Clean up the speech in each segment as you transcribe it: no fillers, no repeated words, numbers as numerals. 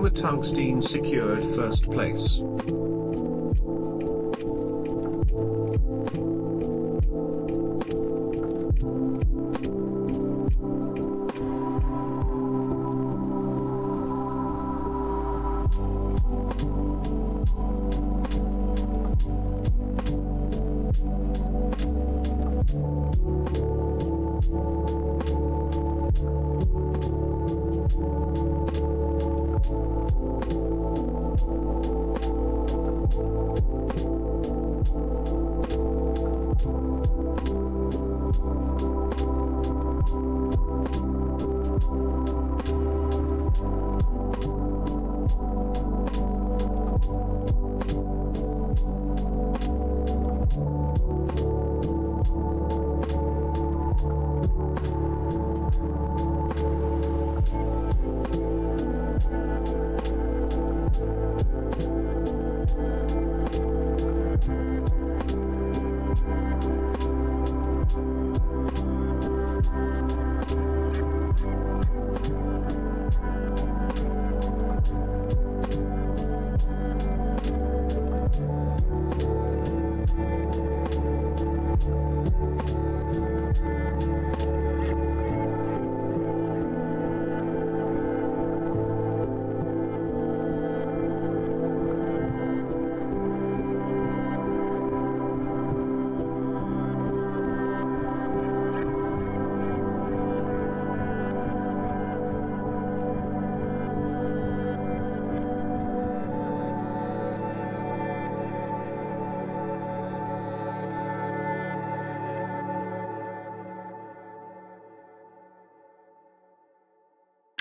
Toma Tungsten secured first place.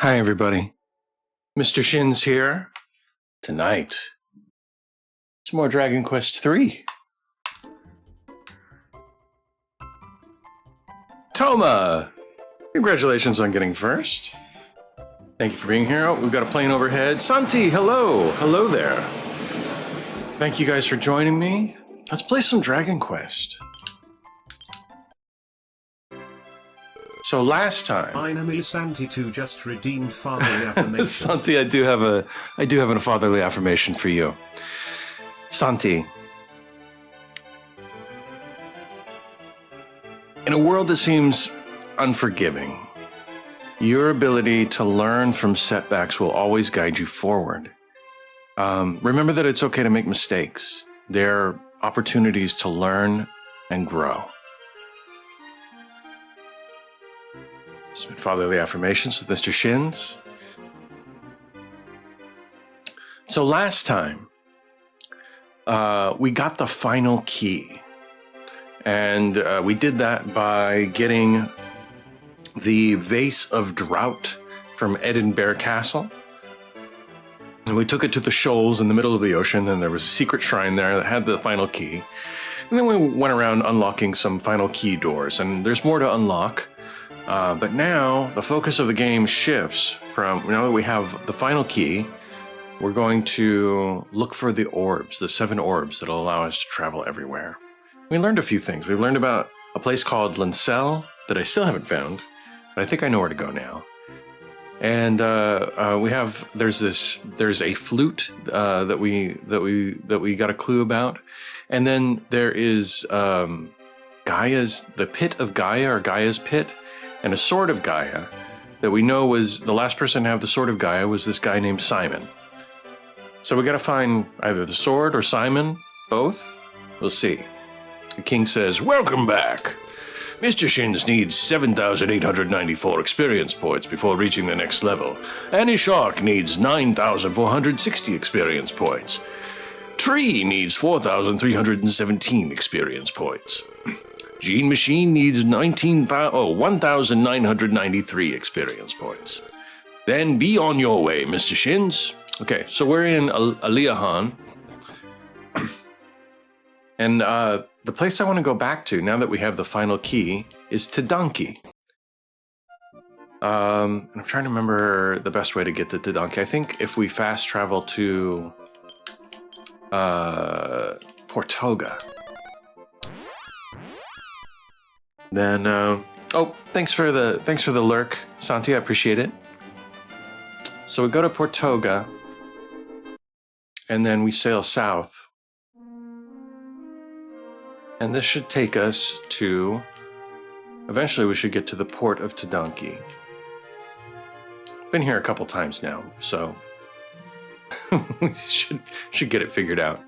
Hi everybody, Mr. Shin's here. Tonight, it's more Dragon Quest III. Toma! Congratulations on getting first. Thank you for being here. Oh, we've got a plane overhead. Santi, hello! Hello there. Thank you guys for joining me. Let's play some Dragon Quest. So last time, My name is Santi too, just redeemed fatherly affirmation. Santi, I do have a fatherly affirmation for you. Santi, in a world that seems unforgiving, your ability to learn from setbacks will always guide you forward. Remember that it's okay to make mistakes. They're opportunities to learn and grow. Some fatherly affirmations with Mr. Shins. So last time, we got the final key. And we did that by getting the Vase of Drought from Edinburgh Castle. And we took it to the shoals in the middle of the ocean, and there was a secret shrine there that had the final key. And then we went around unlocking some final key doors, and there's more to unlock. But now the focus of the game shifts from, now that we have the final key, we're going to look for the orbs, the 7 orbs that'll allow us to travel everywhere. We learned a few things. We learned about a place called Lincel that I still haven't found, but I think I know where to go now. And there's a flute that we got a clue about, and then there is the pit of Gaia, or Gaia's pit, and a sword of Gaia that we know was the last person to have the sword of Gaia was this guy named Simon. So we got to find either the sword or Simon, both. We'll see. The king says, "Welcome back. Mr. Shins needs 7,894 experience points before reaching the next level. Annie Shark needs 9,460 experience points. Tree needs 4,317 experience points. Gene Machine needs 1,993 experience points. Then be on your way, Mr. Shins." Okay, so we're in Aliahan. And the place I want to go back to, now that we have the final key, is Tadanki. I'm trying to remember the best way to get to Tadanki. I think if we fast travel to Portoga. Then, oh, thanks for the lurk, Santi. I appreciate it. So we go to Portoga, And then we sail south. And this should take us to... Eventually we should get to the port of Tadanki. Been here a couple times now, so... we should get it figured out.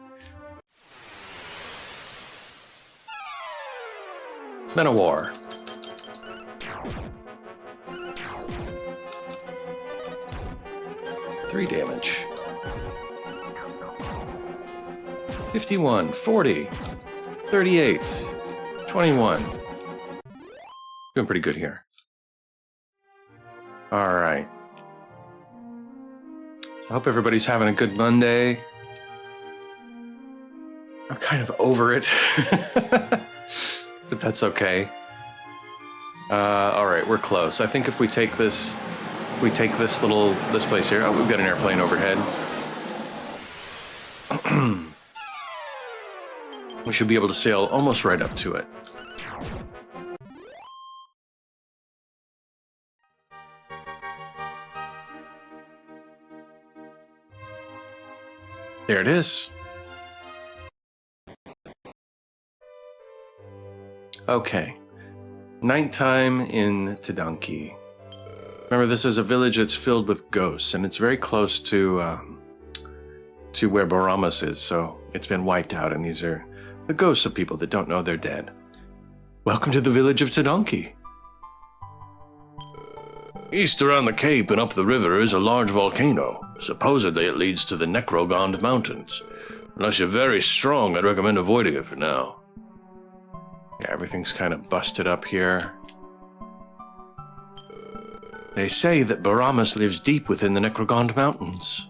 Men of War. Three damage. 51, 40, 38, 21. Doing pretty good here. All right. I hope everybody's having a good Monday. I'm kind of over it. But that's okay. All right, we're close. I think if we take this this place here. Oh, we've got an airplane overhead. We should be able to sail almost right up to it. There it is. Okay. Nighttime in Tadanki. Remember, this is a village that's filled with ghosts, and it's very close to where Baramas is, so it's been wiped out, and these are the ghosts of people that don't know they're dead. Welcome to the village of Tadanki. East around the cape and up the river is a large volcano. Supposedly it leads to the Necrogond Mountains. Unless you're very strong, I'd recommend avoiding it for now. Yeah, everything's kind of busted up here. They say that Baramas lives deep within the Necrogond Mountains.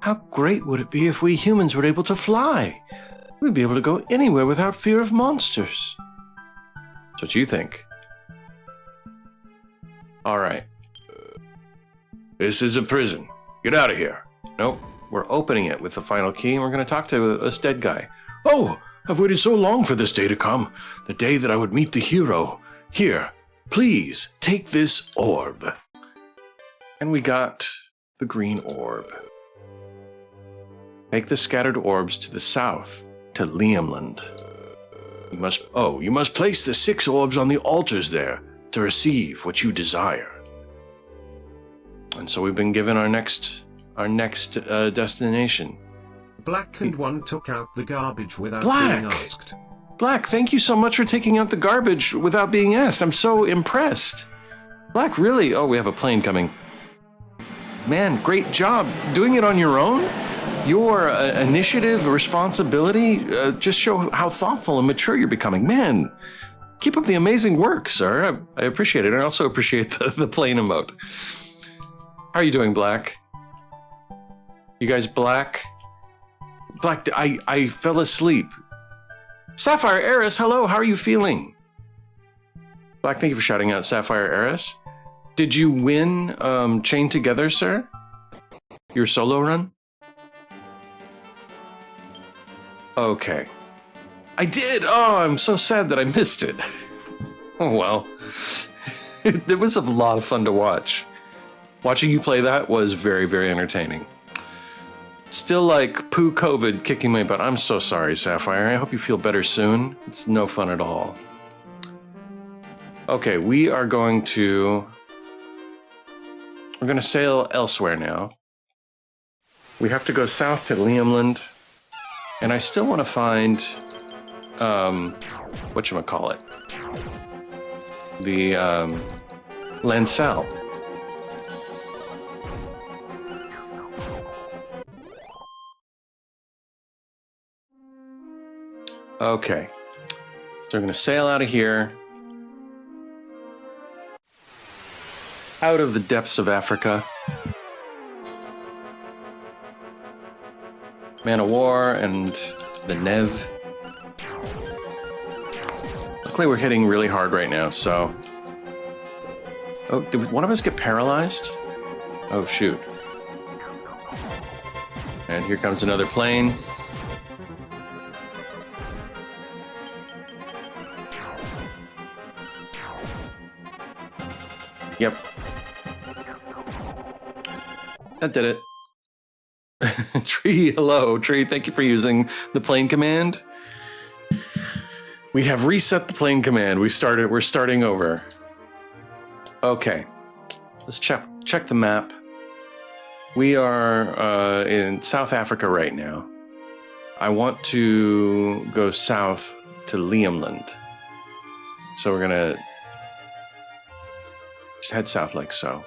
How great would it be if we humans were able to fly? We'd be able to go anywhere without fear of monsters. That's what you think. All right. This is a prison. Get out of here. Nope. We're opening it with the final key, and we're going to talk to this dead guy. Oh, I've waited so long for this day to come. The day that I would meet the hero. Here, please, take this orb. And we got the green orb. Take the scattered orbs to the south, to Liamland. You must place the 6 orbs on the altars there to receive what you desire. And so we've been given our next destination. Black and one took out the garbage without Black. being asked. Black, thank you so much for taking out the garbage without being asked. I'm so impressed. Black, really? Oh, we have a plane coming. Man, great job. Doing it on your own? Your initiative, responsibility, just show how thoughtful and mature you're becoming. Man, keep up the amazing work, sir. I appreciate it. I also appreciate the plane emote. How are you doing, Black? You guys, Black? Black, I fell asleep. Sapphire Eris, hello, how are you feeling? Black, thank you for shouting out Sapphire Eris. Did you win Chained Together, sir? Your solo run? Okay. I did! Oh, I'm so sad that I missed it. Oh, well. It was a lot of fun to watch. Watching you play that was very, very entertaining. Still like poo COVID kicking my butt. I'm so sorry, Sapphire. I hope you feel better soon. It's no fun at all. Okay, we're going to sail elsewhere now. We have to go south to Liamland. And I still want to find, whatchamacallit? The, Lancel. Okay. So we're going to sail out of here. Out of the depths of Africa. Man of War and the Nev. Luckily we're hitting really hard right now, so... Oh, did one of us get paralyzed? Oh, shoot. And here comes another plane. Yep. That did it. Tree, hello. Tree, thank you for using the plane command. We have reset the plane command. We're starting over. Okay. Let's check the map. We are in South Africa right now. I want to go south to Liamland. So we're gonna just head south like so.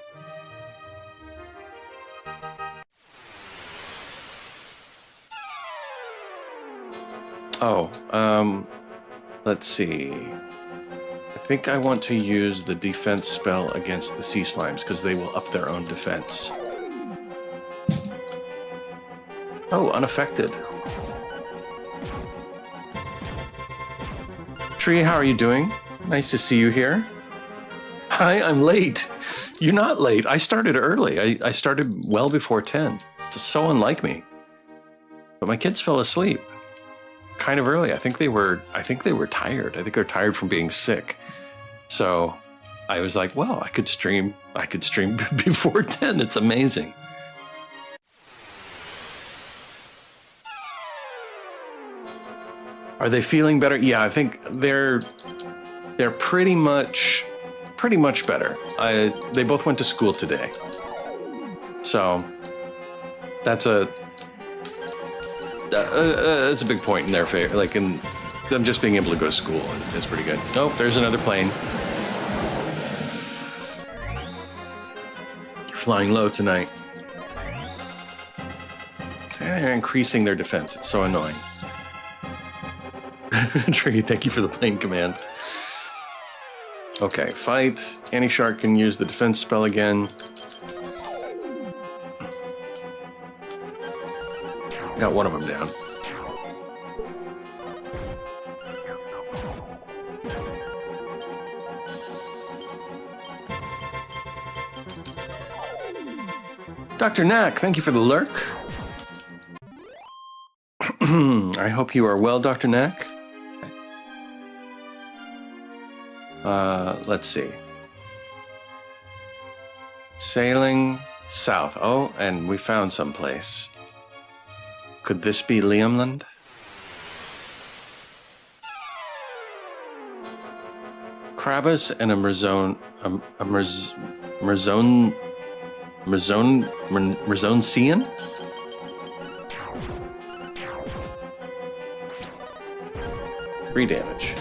Oh, let's see. I think I want to use the defense spell against the sea slimes because they will up their own defense. Oh, unaffected. Tree, how are you doing? Nice to see you here. Hi, I'm late. You're not late. I started early. I started well before 10. It's so unlike me. But my kids fell asleep kind of early. I think they were tired. I think they're tired from being sick. So I was like, well, I could stream before 10. It's amazing. Are they feeling better? Yeah, I think they're pretty much better. They both went to school today. So that's a big point in their favor. Like in them just being able to go to school is pretty good. Oh, there's another plane. You're flying low tonight. They're increasing their defense. It's so annoying. Tree, thank you for the plane command. Okay, fight. Anti-Shark can use the defense spell again. Got one of them down. Dr. Knack, thank you for the lurk. I hope you are well, Dr. Knack. Let's see. Sailing south. Oh, and we found some place. Could this be Liamland? Krabbus and a Merzonesian? 3 damage.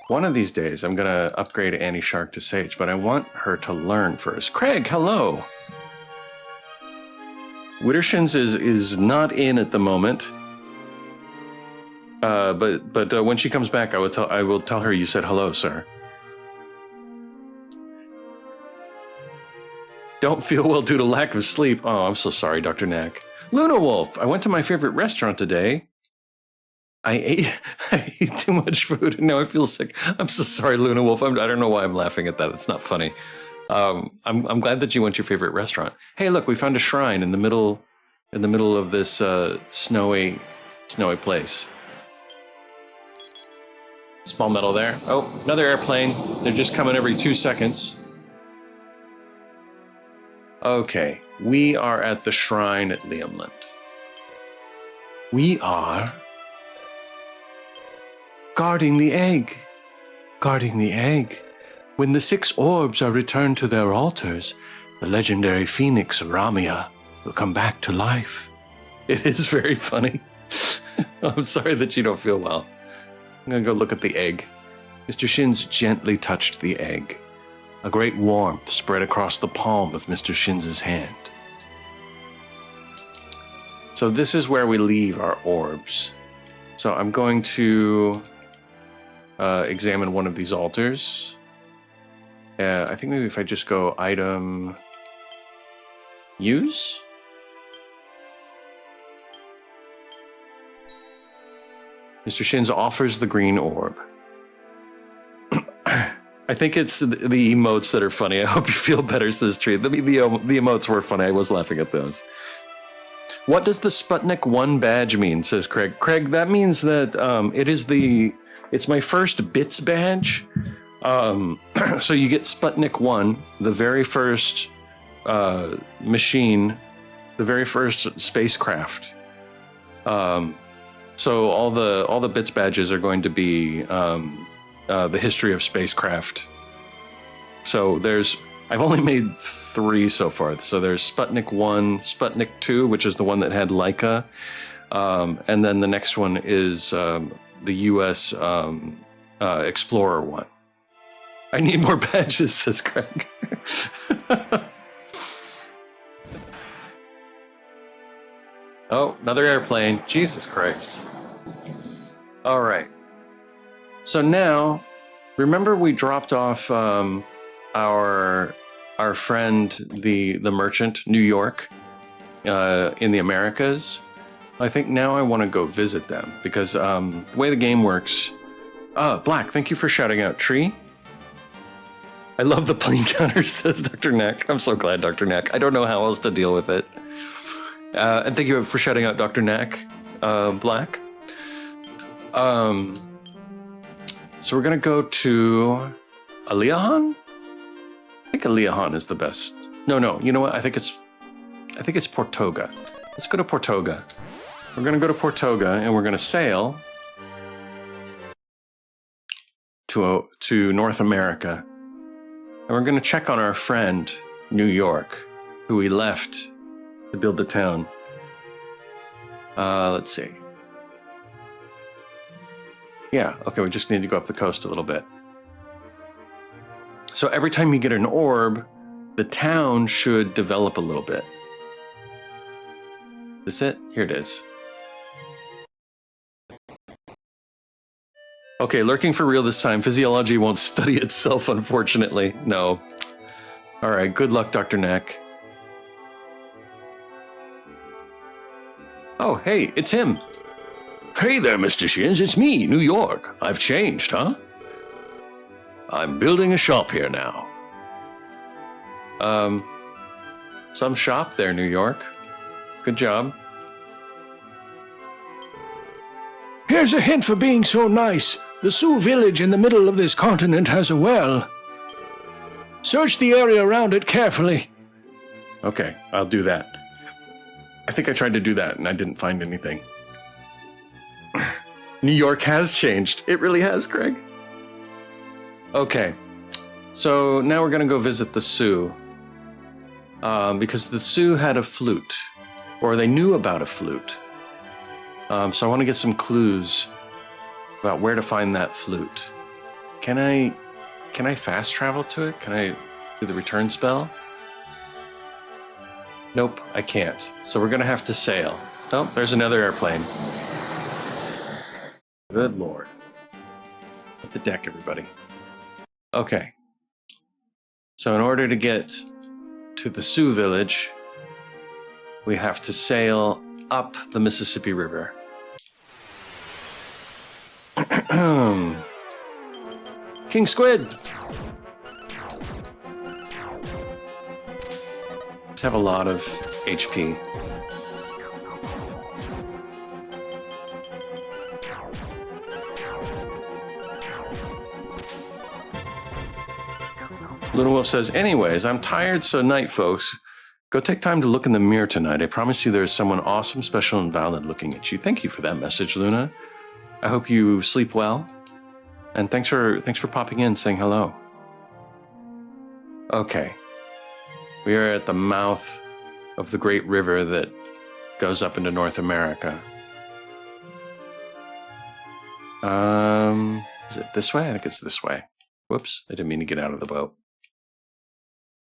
One of these days, I'm going to upgrade Anti-Shark to Sage, but I want her to learn first. Craig, hello! Wittershins is not in at the moment. But when she comes back, I will tell her you said hello, sir. Don't feel well due to lack of sleep. Oh, I'm so sorry, Dr. Knack. Luna Wolf, I went to my favorite restaurant today. I ate too much food and now I feel sick. I'm so sorry, Luna Wolf. I don't know why I'm laughing at that. It's not funny. I'm glad that you went to your favorite restaurant. Hey, look, we found a shrine in the middle of this snowy place. Small metal there. Oh, another airplane. They're just coming every 2 seconds. Okay, we are at the shrine at Liamland. We are guarding the egg. Guarding the egg. When the 6 orbs are returned to their altars, the legendary phoenix Ramia will come back to life. It is very funny. I'm sorry that you don't feel well. I'm gonna go look at the egg. Mr. Shins gently touched the egg. A great warmth spread across the palm of Mr. Shins's hand. So this is where we leave our orbs. So I'm going to examine one of these altars. I think maybe if I just go item, use? Mr. Shins offers the green orb. I think it's the emotes that are funny. I hope you feel better, says Tree. The emotes were funny. I was laughing at those. What does the Sputnik 1 badge mean, says Craig. Craig, that means that it's my first bits badge. So you get Sputnik 1, the very first machine, the very first spacecraft. So all the bits badges are going to be the history of spacecraft. So I've only made 3 so far. So there's Sputnik 1, Sputnik 2, which is the one that had Laika, and then the next one is the U.S. Explorer 1. I need more badges, says Craig. Oh, another airplane. Jesus Christ. All right. So now, remember we dropped off our friend, the merchant, New York, in the Americas. I think now I want to go visit them because the way the game works. Black, thank you for shouting out. Tree. I love the plane counter, says Dr. Neck. I'm so glad, Dr. Neck. I don't know how else to deal with it. And thank you for shouting out Dr. Neck, Black. So we're gonna go to Aliahan? I think Aliahan is the best. No, you know what? I think it's Portoga. Let's go to Portoga. We're gonna go to Portoga and we're gonna sail to North America. And we're gonna check on our friend, New York, who we left to build the town. Let's see. Yeah, okay, we just need to go up the coast a little bit. So every time you get an orb, the town should develop a little bit. Is this it? Here it is. Okay, lurking for real this time. Physiology won't study itself, unfortunately. No. All right, good luck, Dr. Neck. Oh, hey, it's him. Hey there, Mr. Shins, it's me, New York. I've changed, huh? I'm building a shop here now. Some shop there, New York. Good job. Here's a hint for being so nice. The Sioux village in the middle of this continent has a well. Search the area around it carefully. Okay, I'll do that. I think I tried to do that and I didn't find anything. New York has changed. It really has, Craig. Okay, so now we're gonna go visit the Sioux. Because the Sioux had a flute, or they knew about a flute. So I want to get some clues about where to find that flute. Can I fast travel to it? Can I do the return spell? Nope, I can't. So we're gonna have to sail. Oh, there's another airplane. Good lord. Hit the deck, everybody. Okay. So in order to get to the Sioux village, we have to sail up the Mississippi River. King Squid! Let's have a lot of HP. Little Wolf says, anyways, I'm tired, so night, folks. Go take time to look in the mirror tonight. I promise you there's someone awesome, special, and valid looking at you. Thank you for that message, Luna. I hope you sleep well. And thanks for popping in, saying hello. Okay. We are at the mouth of the great river that goes up into North America. Is it this way? I think it's this way. Whoops, I didn't mean to get out of the boat.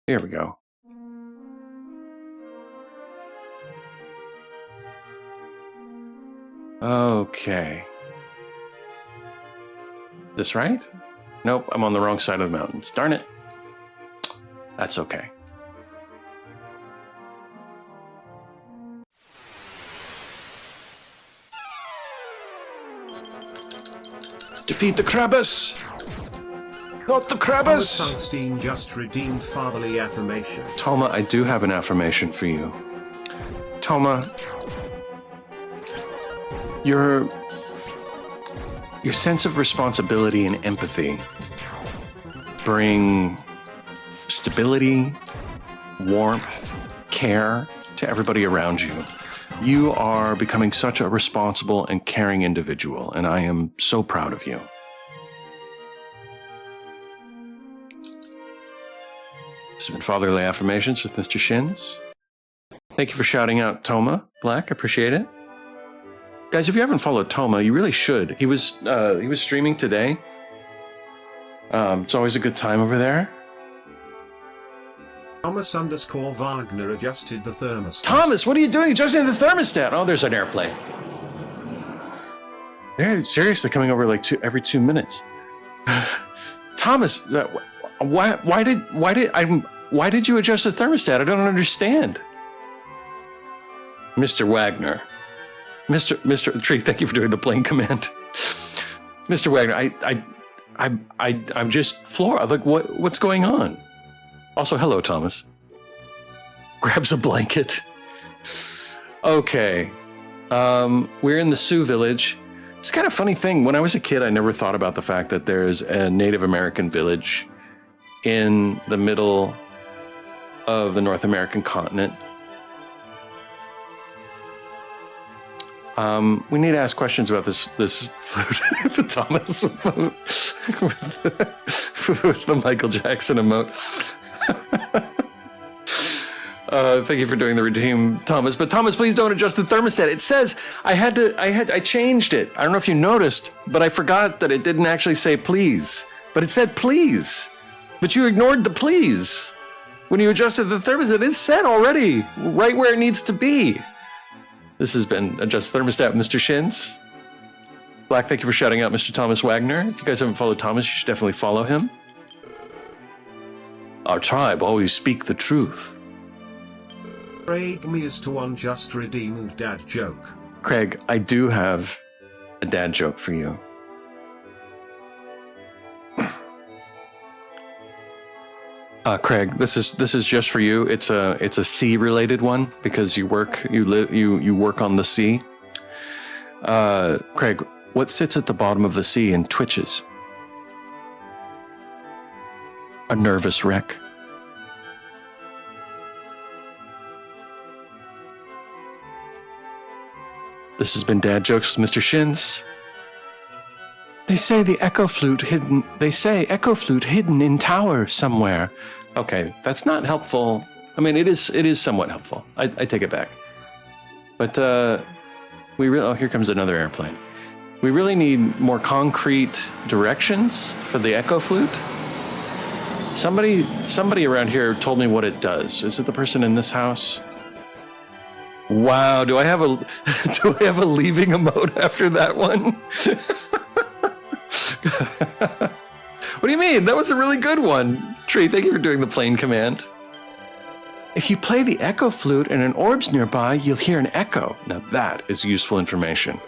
Here we go. Okay. This right? Nope, I'm on the wrong side of the mountains. Darn it. That's okay. Defeat the Krabbus! Not the Krabbus! Tungsten just redeemed fatherly affirmation. Toma, I do have an affirmation for you. Toma, your sense of responsibility and empathy bring stability, warmth, care to everybody around you. You are becoming such a responsible and caring individual, and I am so proud of you. This has been Fatherly Affirmations with Mr. Shins. Thank you for shouting out Toma, Black. I appreciate it. Guys, if you haven't followed Toma, you really should. He was streaming today. It's always a good time over there. Thomas_Wagner adjusted the thermostat. Thomas, what are you doing adjusting the thermostat? Oh, there's an airplane. They're seriously coming over like every 2 minutes. Thomas, why did you adjust the thermostat? I don't understand. Mr. Wagner. Mr. Tree, thank you for doing the plane command. Mr. Wagner, I'm just floored. Like, what's going on? Also, hello, Thomas. Grabs a blanket. Okay. We're in the Sioux village. It's kind of a funny thing. When I was a kid, I never thought about the fact that there's a Native American village in the middle of the North American continent. We need to ask questions about this flute. The Thomas with the Michael Jackson emote. Thank you for doing the redeem, Thomas. But Thomas, please don't adjust the thermostat. It says I changed it. I don't know if you noticed, but I forgot that it didn't actually say please. But it said please. But you ignored the please. When you adjusted the thermostat, it said already right where it needs to be. This has been Adjust Thermostat, Mr. Shins. Black, thank you for shouting out Mr. Thomas Wagner. If you guys haven't followed Thomas, you should definitely follow him. Our tribe always speak the truth. Craig me is to one just redeemed dad joke. Craig, I do have a dad joke for you. Craig, this is just for you. It's a sea related one because you work on the sea. Craig, what sits at the bottom of the sea and twitches? A nervous wreck. This has been Dad Jokes with Mr. Shins. They say echo flute hidden in tower somewhere. Okay, that's not helpful. I mean, it is somewhat helpful. I take it back. But here comes another airplane. We really need more concrete directions for the echo flute. Somebody around here told me what it does. Is it the person in this house? Wow, do I have a leaving emote after that one? What do you mean? That was a really good one. Tree, thank you for doing the plane command. If you play the echo flute and an orbs nearby, you'll hear an echo. Now that is useful information.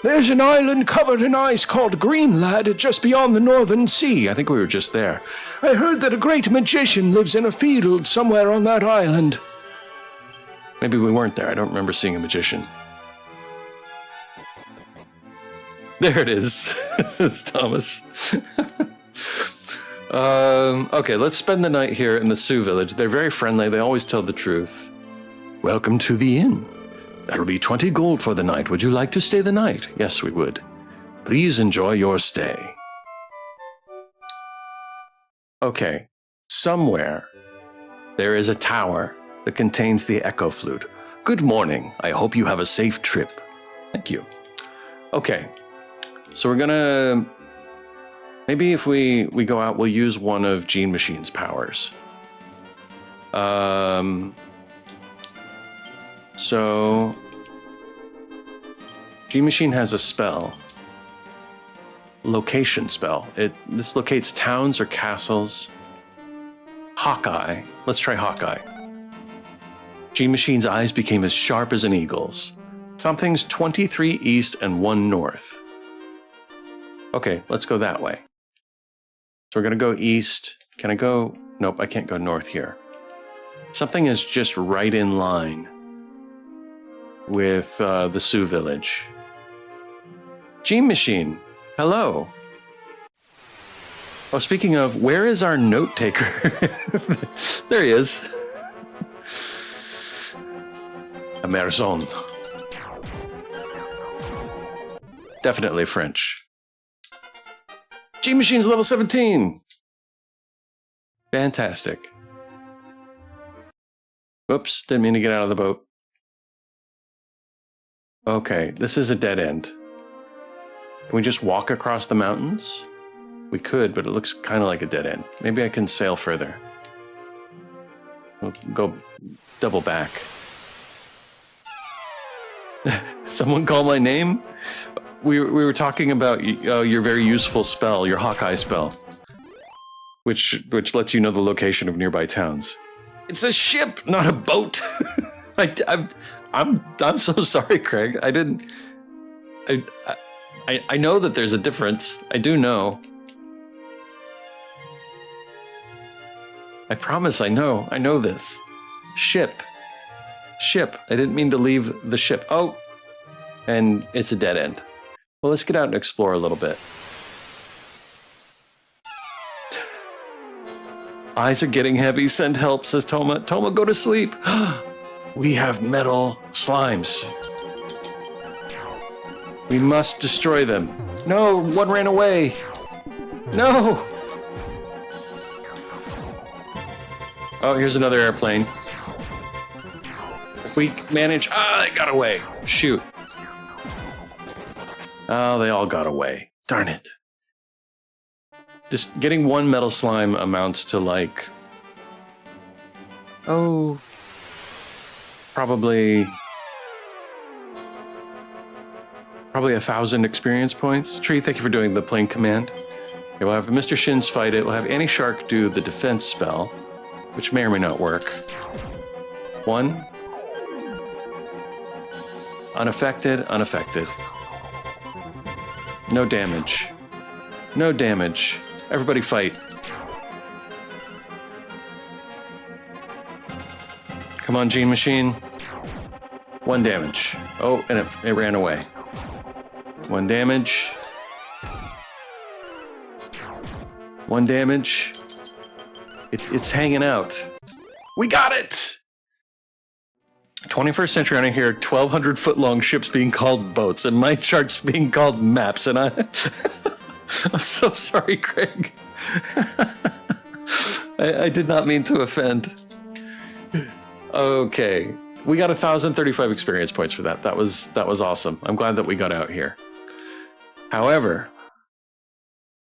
There's an island covered in ice called Greenland just beyond the Northern Sea. I think we were just there. I heard that a great magician lives in a field somewhere on that island. Maybe we weren't there. I don't remember seeing a magician. There it is. This is Thomas. Okay, let's spend the night here in the Sioux village. They're very friendly. They always tell the truth. Welcome to the inn. That'll be 20 gold for the night. Would you like to stay the night? Yes, we would. Please enjoy your stay. Okay, somewhere there is a tower that contains the echo flute. Good morning. I hope you have a safe trip. Thank you. Okay, so we're gonna... Maybe if we go out, we'll use one of Gene Machine's powers. So... Gene Machine has a spell. Location spell. This locates towns or castles. Hawkeye. Let's try Hawkeye. Gene Machine's eyes became as sharp as an eagle's. Something's 23 east and 1 north. Okay, let's go that way. So we're going to go east. Can I go? Nope, I can't go north here. Something is just right in line with the Sioux village. Gene Machine, hello. Oh, speaking of, where is our note taker? There he is. Iversom. Definitely French. G-Machine's level 17. Fantastic. Whoops, didn't mean to get out of the boat. Okay, this is a dead end. Can we just walk across the mountains? We could, but it looks kind of like a dead end. Maybe I can sail further. We'll go double back. Someone call my name? We were talking about your very useful spell, your Hawkeye spell, which lets you know the location of nearby towns. It's a ship, not a boat. I'm so sorry, Craig. I didn't. I know that there's a difference. I do know. I promise I know. I know this. Ship. I didn't mean to leave the ship. Oh, and it's a dead end. Well, let's get out and explore a little bit. Eyes are getting heavy. Send help, says Toma. Toma, go to sleep. We have metal slimes. We must destroy them. No, one ran away. No. Oh, here's another airplane. If we manage... it got away. Shoot. Oh, they all got away. Darn it. Just getting one metal slime amounts to like... Oh... Probably 1,000 experience points. Tree, thank you for doing the plane command. Okay, we'll have Mr. Shins fight it. We'll have Annie Shark do the defense spell, which may or may not work. 1. Unaffected, unaffected. No damage. No damage. Everybody fight. Come on, Gene Machine. 1 damage. Oh, and it ran away. 1 damage. 1 damage. It's hanging out. We got it! 21st century, I hear 1,200 foot long ships being called boats, and my charts being called maps, and I'm so sorry, Craig. I did not mean to offend. Okay, we got 1,035 experience points for that. That was awesome. I'm glad that we got out here. However,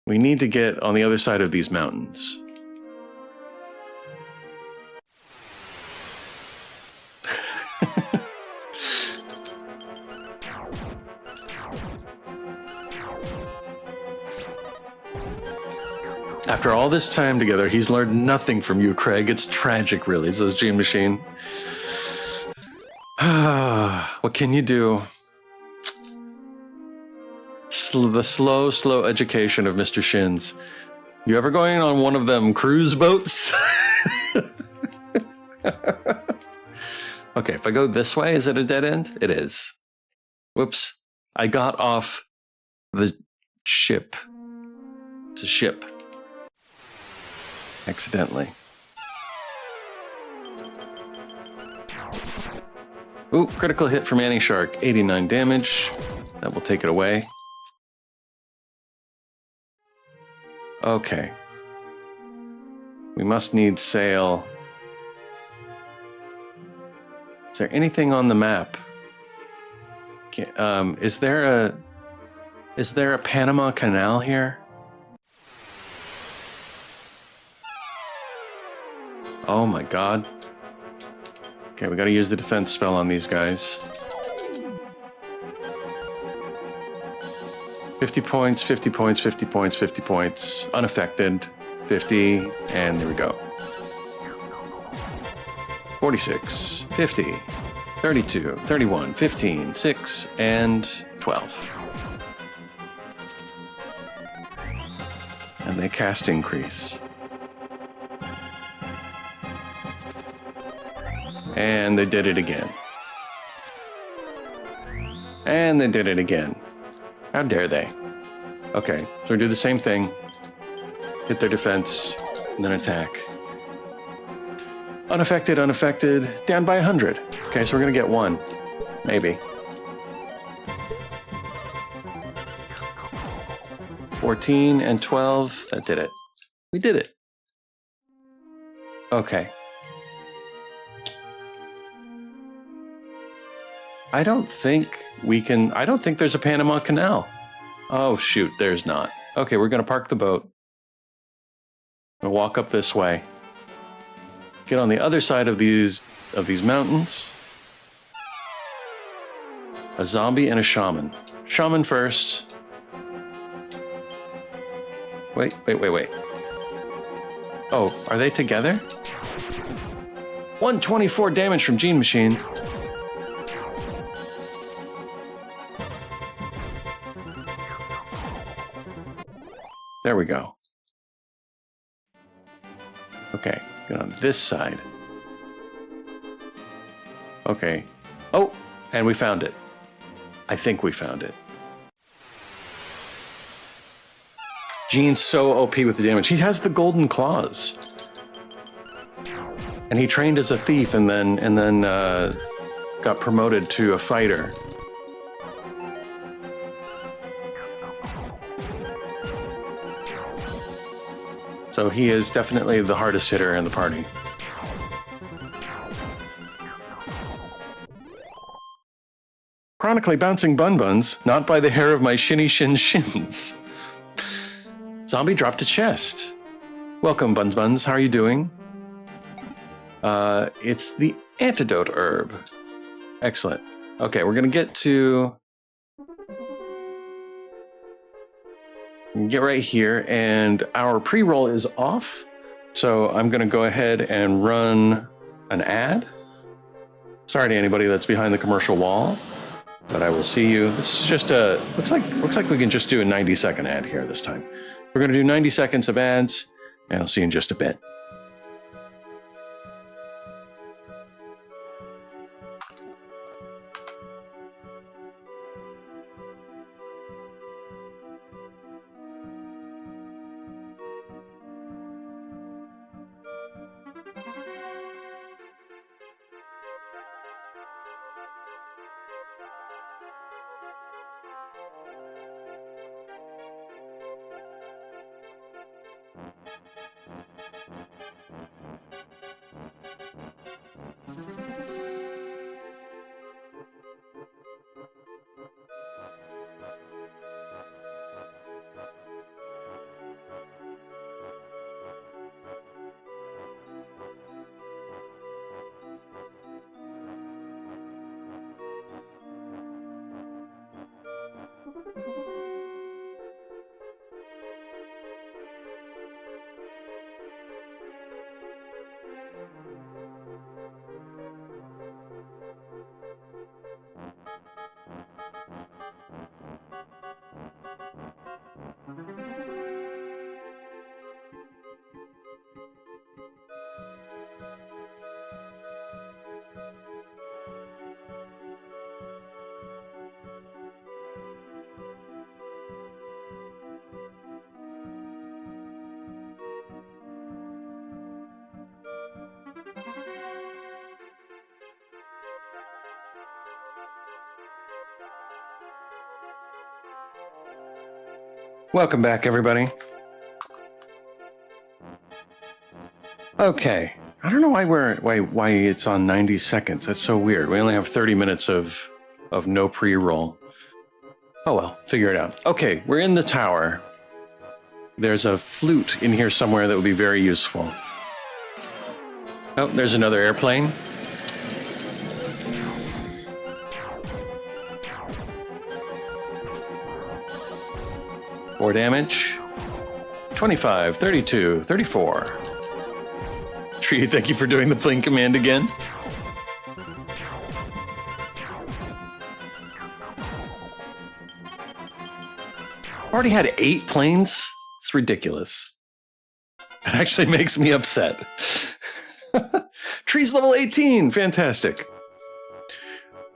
we need to get on the other side of these mountains. After all this time together, he's learned nothing from you, Craig. It's tragic, really, says Gene Machine. What can you do? The slow education of Mr. Shins. You ever going on one of them cruise boats? Okay, if I go this way, is it a dead end? It is. Whoops. I got off the ship. It's a ship. Accidentally. Ooh, critical hit from Annie Shark. 89 damage. That will take it away. Okay. We must need sail. Is there anything on the map? Is there a Panama Canal here? Oh my god. Okay, we gotta use the defense spell on these guys. 50 points, 50 points, 50 points, 50 points. Unaffected. 50, and there we go. 46, 50, 32, 31, 15, 6, and 12. And they cast increase. And they did it again. And they did it again. How dare they? Okay, so we do the same thing. hit their defense, and then attack. Unaffected, unaffected, down by 100. Okay, so we're gonna get 1. Maybe. 14 and 12, that did it. We did it. Okay. I don't think there's a Panama Canal. Oh shoot, there's not. Okay, we're gonna park the boat. We'll walk up this way. Get on the other side of these mountains. A zombie and a shaman. Shaman first. Wait. Oh, are they together? 124 damage from Gene Machine. There we go. Okay, get on this side. Okay. Oh, and we found it. I think we found it. Gene's so OP with the damage. He has the golden claws. And he trained as a thief and then got promoted to a fighter. So he is definitely the hardest hitter in the party. Chronically bouncing bun buns, not by the hair of my shinny shin shins. Zombie dropped a chest. Welcome, Buns Buns. How are you doing? It's the antidote herb. Excellent. Okay, we're gonna get right here, and our pre-roll is off. So I'm gonna go ahead and run an ad. Sorry to anybody that's behind the commercial wall, but I will see you. This is just looks like we can just do a 90-second ad here this time. We're gonna do 90 seconds of ads, and I'll see you in just a bit. Welcome back, everybody. Okay, I don't know why it's on 90 seconds. That's so weird. We only have 30 minutes of no pre-roll. Oh well, figure it out. Okay, we're in the tower. There's a flute in here somewhere that would be very useful. Oh, there's another airplane. More damage. 25, 32, 34. Tree, thank you for doing the plane command again. Already had 8 planes? It's ridiculous. That actually makes me upset. Tree's level 18, fantastic.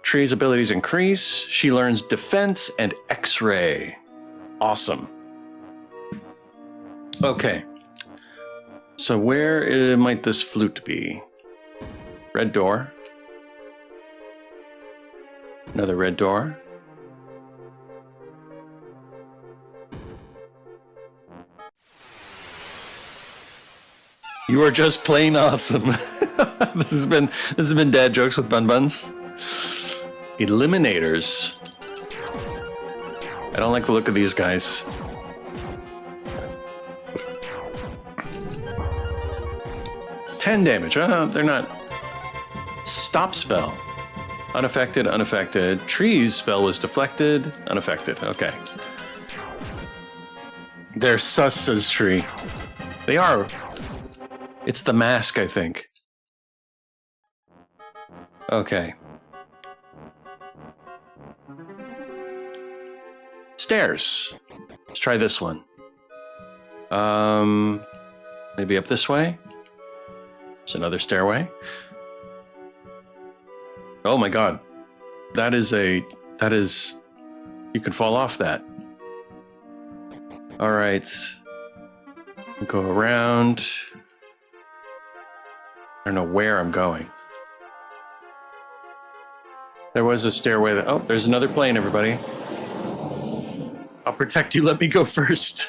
Tree's abilities increase. She learns defense and X-ray. Awesome. Okay, So where might this flute be? Red door. Another red door. You are just plain awesome. This has been Dad Jokes with Bun Buns. Eliminators. I don't like the look of these guys. $10 damage. They're not. Stop spell. Unaffected, unaffected. Trees spell was deflected. Unaffected. Okay. They're sus as tree. They are. It's the mask, I think. Okay. Stairs. Let's try this one. Maybe up this way. There's another stairway. Oh my god. That is, you can fall off that. All right. We'll go around. I don't know where I'm going. There was a stairway that, oh, there's another plane, everybody. I'll protect you, let me go first.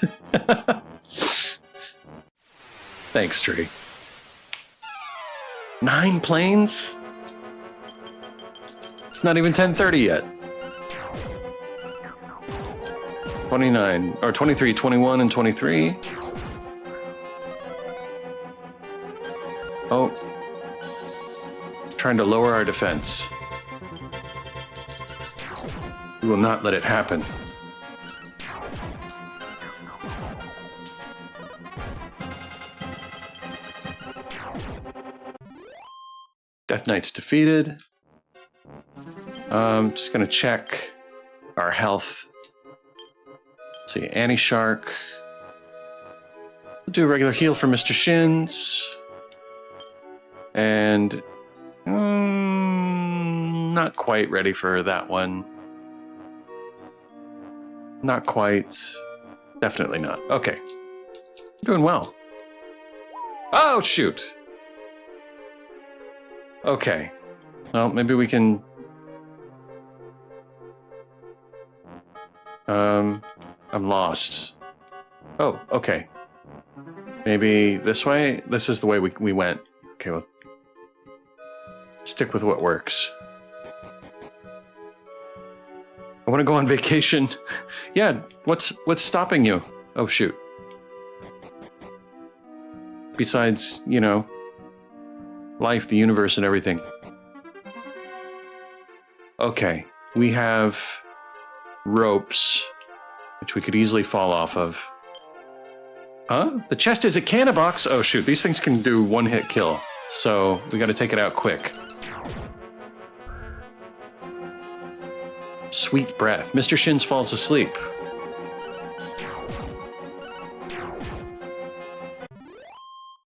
Thanks, tree. 9 planes? It's not even 10:30 yet. 29, or 23, 21, and 23. Oh. Trying to lower our defense. We will not let it happen. Death Knight's defeated. Just gonna check our health. Let's see, Annie Shark. We'll do a regular heal for Mr. Shins. And not quite ready for that one. Not quite. Definitely not. Okay. Doing well. Oh, shoot. Okay. Well, maybe we can... I'm lost. Oh, okay. Maybe this way? This is the way we went. Okay, well... Stick with what works. I want to go on vacation. Yeah, what's stopping you? Oh, shoot. Besides, you know, life, the universe, and everything. Okay, we have ropes, which we could easily fall off of. Huh? The chest is a canna box? Oh, shoot, these things can do one-hit kill, so we gotta take it out quick. Sweet breath. Mr. Shins falls asleep.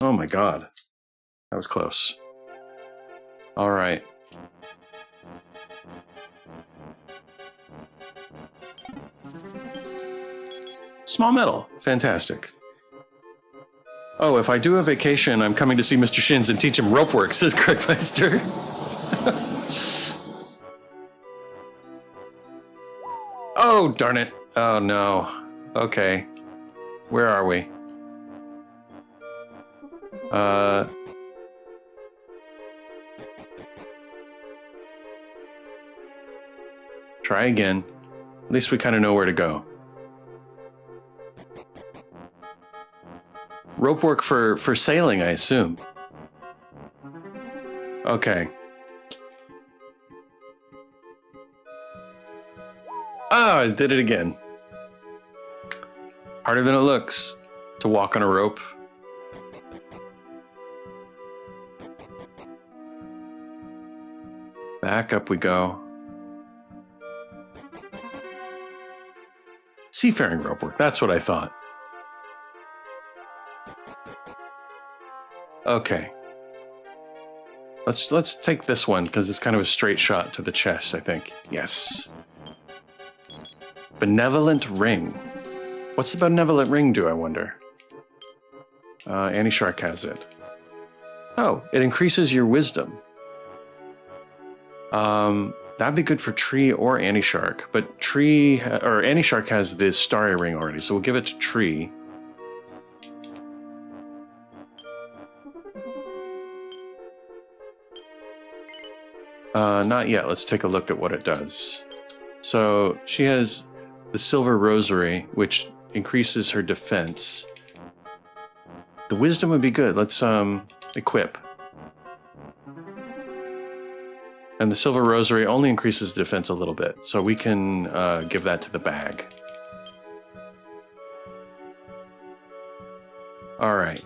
Oh my god. That was close. All right. Small metal. Fantastic. Oh, if I do a vacation, I'm coming to see Mr. Shins and teach him rope work, says Craigmeister. Oh, darn it. Oh, no. Okay. Where are we? Try again. At least we kind of know where to go. Rope work for sailing, I assume. Okay. Oh, I did it again. Harder than it looks to walk on a rope. Back up we go. Seafaring rope work, that's what I thought. Okay. Let's take this one, because it's kind of a straight shot to the chest, I think. Yes. Benevolent ring. What's the benevolent ring do, I wonder? Annie Shark has it. Oh, it increases your wisdom. That'd be good for Tree or Annie Shark, but Annie Shark has this starry ring already, so we'll give it to Tree. Not yet. Let's take a look at what it does. So she has the Silver Rosary, which increases her defense. The wisdom would be good. Let's equip. And the Silver Rosary only increases the defense a little bit, so we can give that to the bag. All right.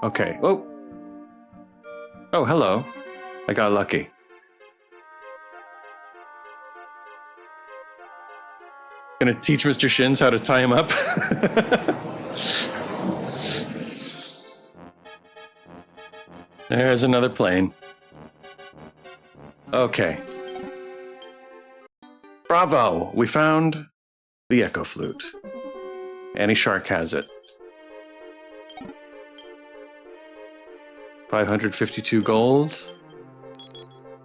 Okay. Oh. Oh, hello. I got lucky. Gonna teach Mr. Shins how to tie him up. There's another plane. Okay. Bravo! We found the Echo Flute. Annie Shark has it. 552 gold.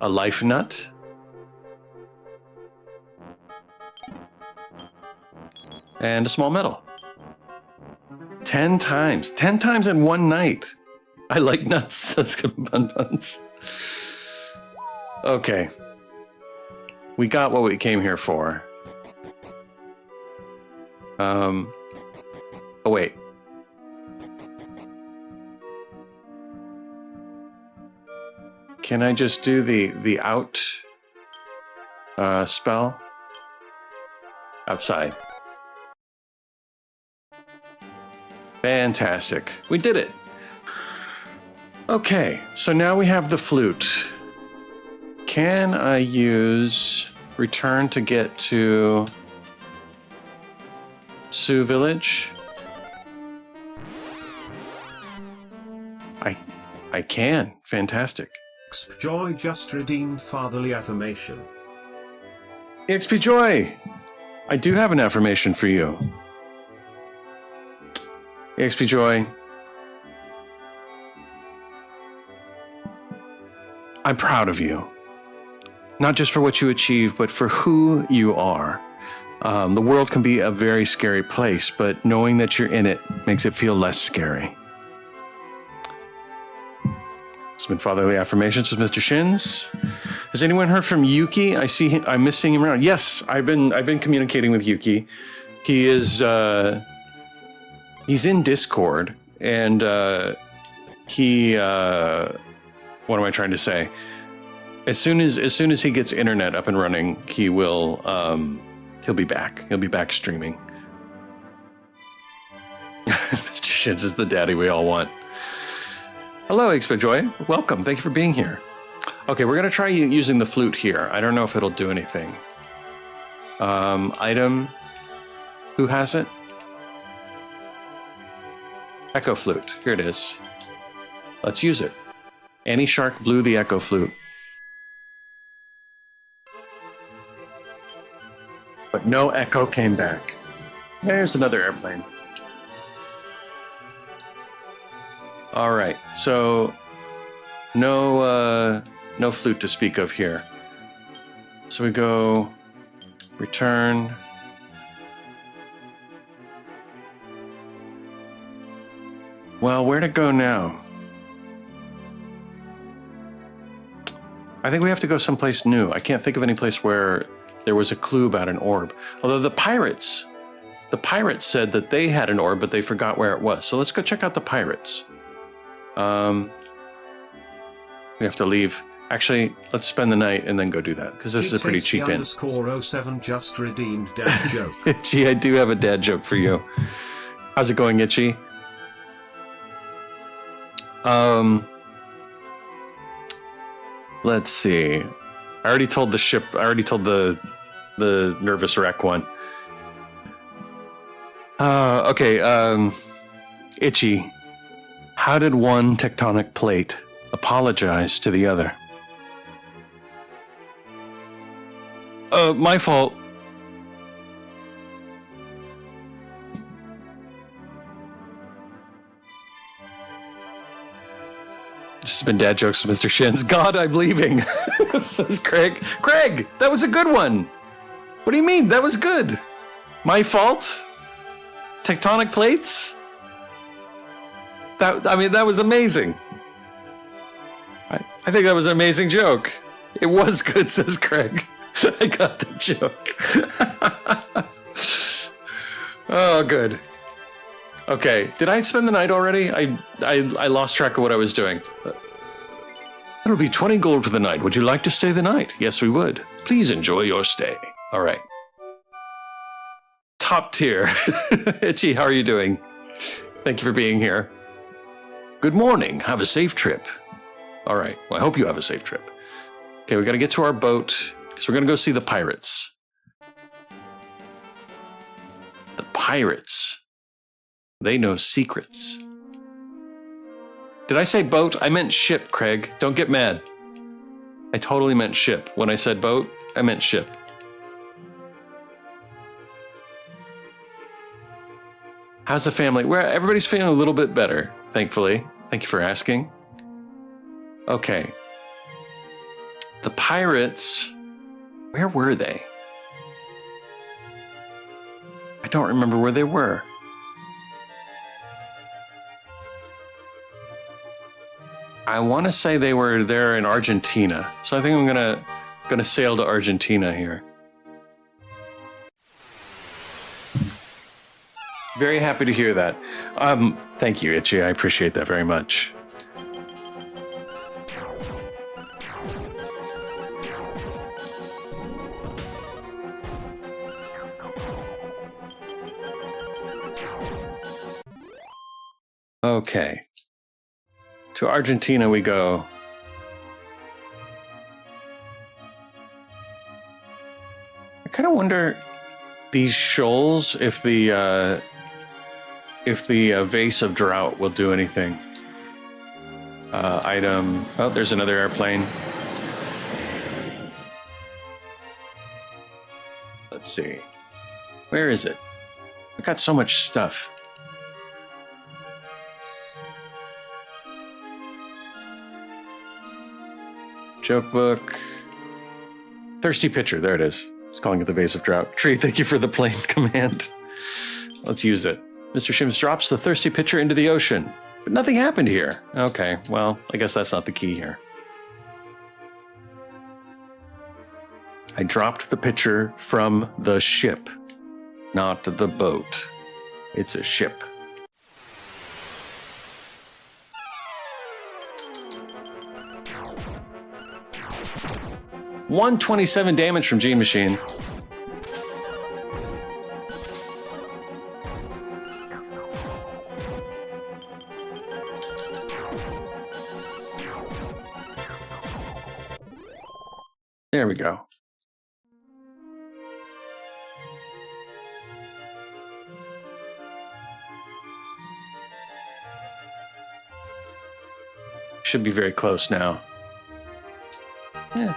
A life nut. And a small medal. 10 times. 10 times in one night. I like nuts. That's good. Buns. Okay. We got what we came here for. Oh, wait. Can I just do the out spell? Outside. Fantastic. We did it. Okay, so now we have the flute. Can I use return to get to Sioux Village? I can. Fantastic. XP Joy just redeemed fatherly affirmation. XP Joy! I do have an affirmation for you. XP Joy. I'm proud of you. Not just for what you achieve, but for who you are. The world can be a very scary place, but knowing that you're in it makes it feel less scary. It's been Fatherly Affirmations with Mr. Shins. Has anyone heard from Yuki? I see him, I'm missing him around. Yes, I've been communicating with Yuki. He is he's in Discord, and he what am I trying to say? As soon as he gets internet up and running, he will he'll be back. He'll be back streaming. Mr. Shins is the daddy we all want. Hello, XP Joy. Welcome. Thank you for being here. Okay, we're gonna try using the flute here. I don't know if it'll do anything. Item. Who has it? Echo Flute. Here it is. Let's use it. Annie Shark blew the Echo Flute. But no echo came back. There's another airplane. All right, so no flute to speak of here. So we go return. Well, where to go now? I think we have to go someplace new. I can't think of any place where there was a clue about an orb. Although the pirates said that they had an orb, but they forgot where it was. So let's go check out the pirates. We have to leave. Actually, let's spend the night and then go do that, because this is a pretty cheap inn. _07 just redeemed dad joke. Itchy, I do have a dad joke for you. How's it going, Itchy? Let's see. I already told the ship. I already told the nervous wreck one. Okay. Itchy. How did one tectonic plate apologize to the other? My fault. This has been Dad Jokes with Mr. Shins. God, I'm leaving, says Craig. Craig, that was a good one. What do you mean? That was good. My fault? Tectonic plates? That was amazing. I think that was an amazing joke. It was good, says Craig. I got the joke. Oh, good. Okay, did I spend the night already? I lost track of what I was doing. That'll be 20 gold for the night. Would you like to stay the night? Yes, we would. Please enjoy your stay. All right. Top tier. Itchy, how are you doing? Thank you for being here. Good morning. Have a safe trip. All right. Well, I hope you have a safe trip. Okay, we got to get to our boat because we're going to go see the pirates. The pirates. They know secrets. Did I say boat? I meant ship, Craig. Don't get mad. I totally meant ship. When I said boat, I meant ship. How's the family? Well, everybody's feeling a little bit better, thankfully. Thank you for asking. Okay. The pirates, where were they? I don't remember where they were. I want to say they were there in Argentina. So I think I'm gonna sail to Argentina here. Very happy to hear that. Thank you, Itchy. I appreciate that very much. Okay. To Argentina we go. I kind of wonder these shoals if the vase of drought will do anything. Item. Oh, there's another airplane. Let's see. Where is it? I got so much stuff. Joke book. Thirsty pitcher. There it is. It's calling it the vase of drought. Tree, thank you for the plane command. Let's use it. Mr. Shims drops the thirsty pitcher into the ocean. But nothing happened here. Okay, well, I guess that's not the key here. I dropped the pitcher from the ship, not the boat. It's a ship. $127 damage from Gene Machine. There we go. Should be very close now. Yeah.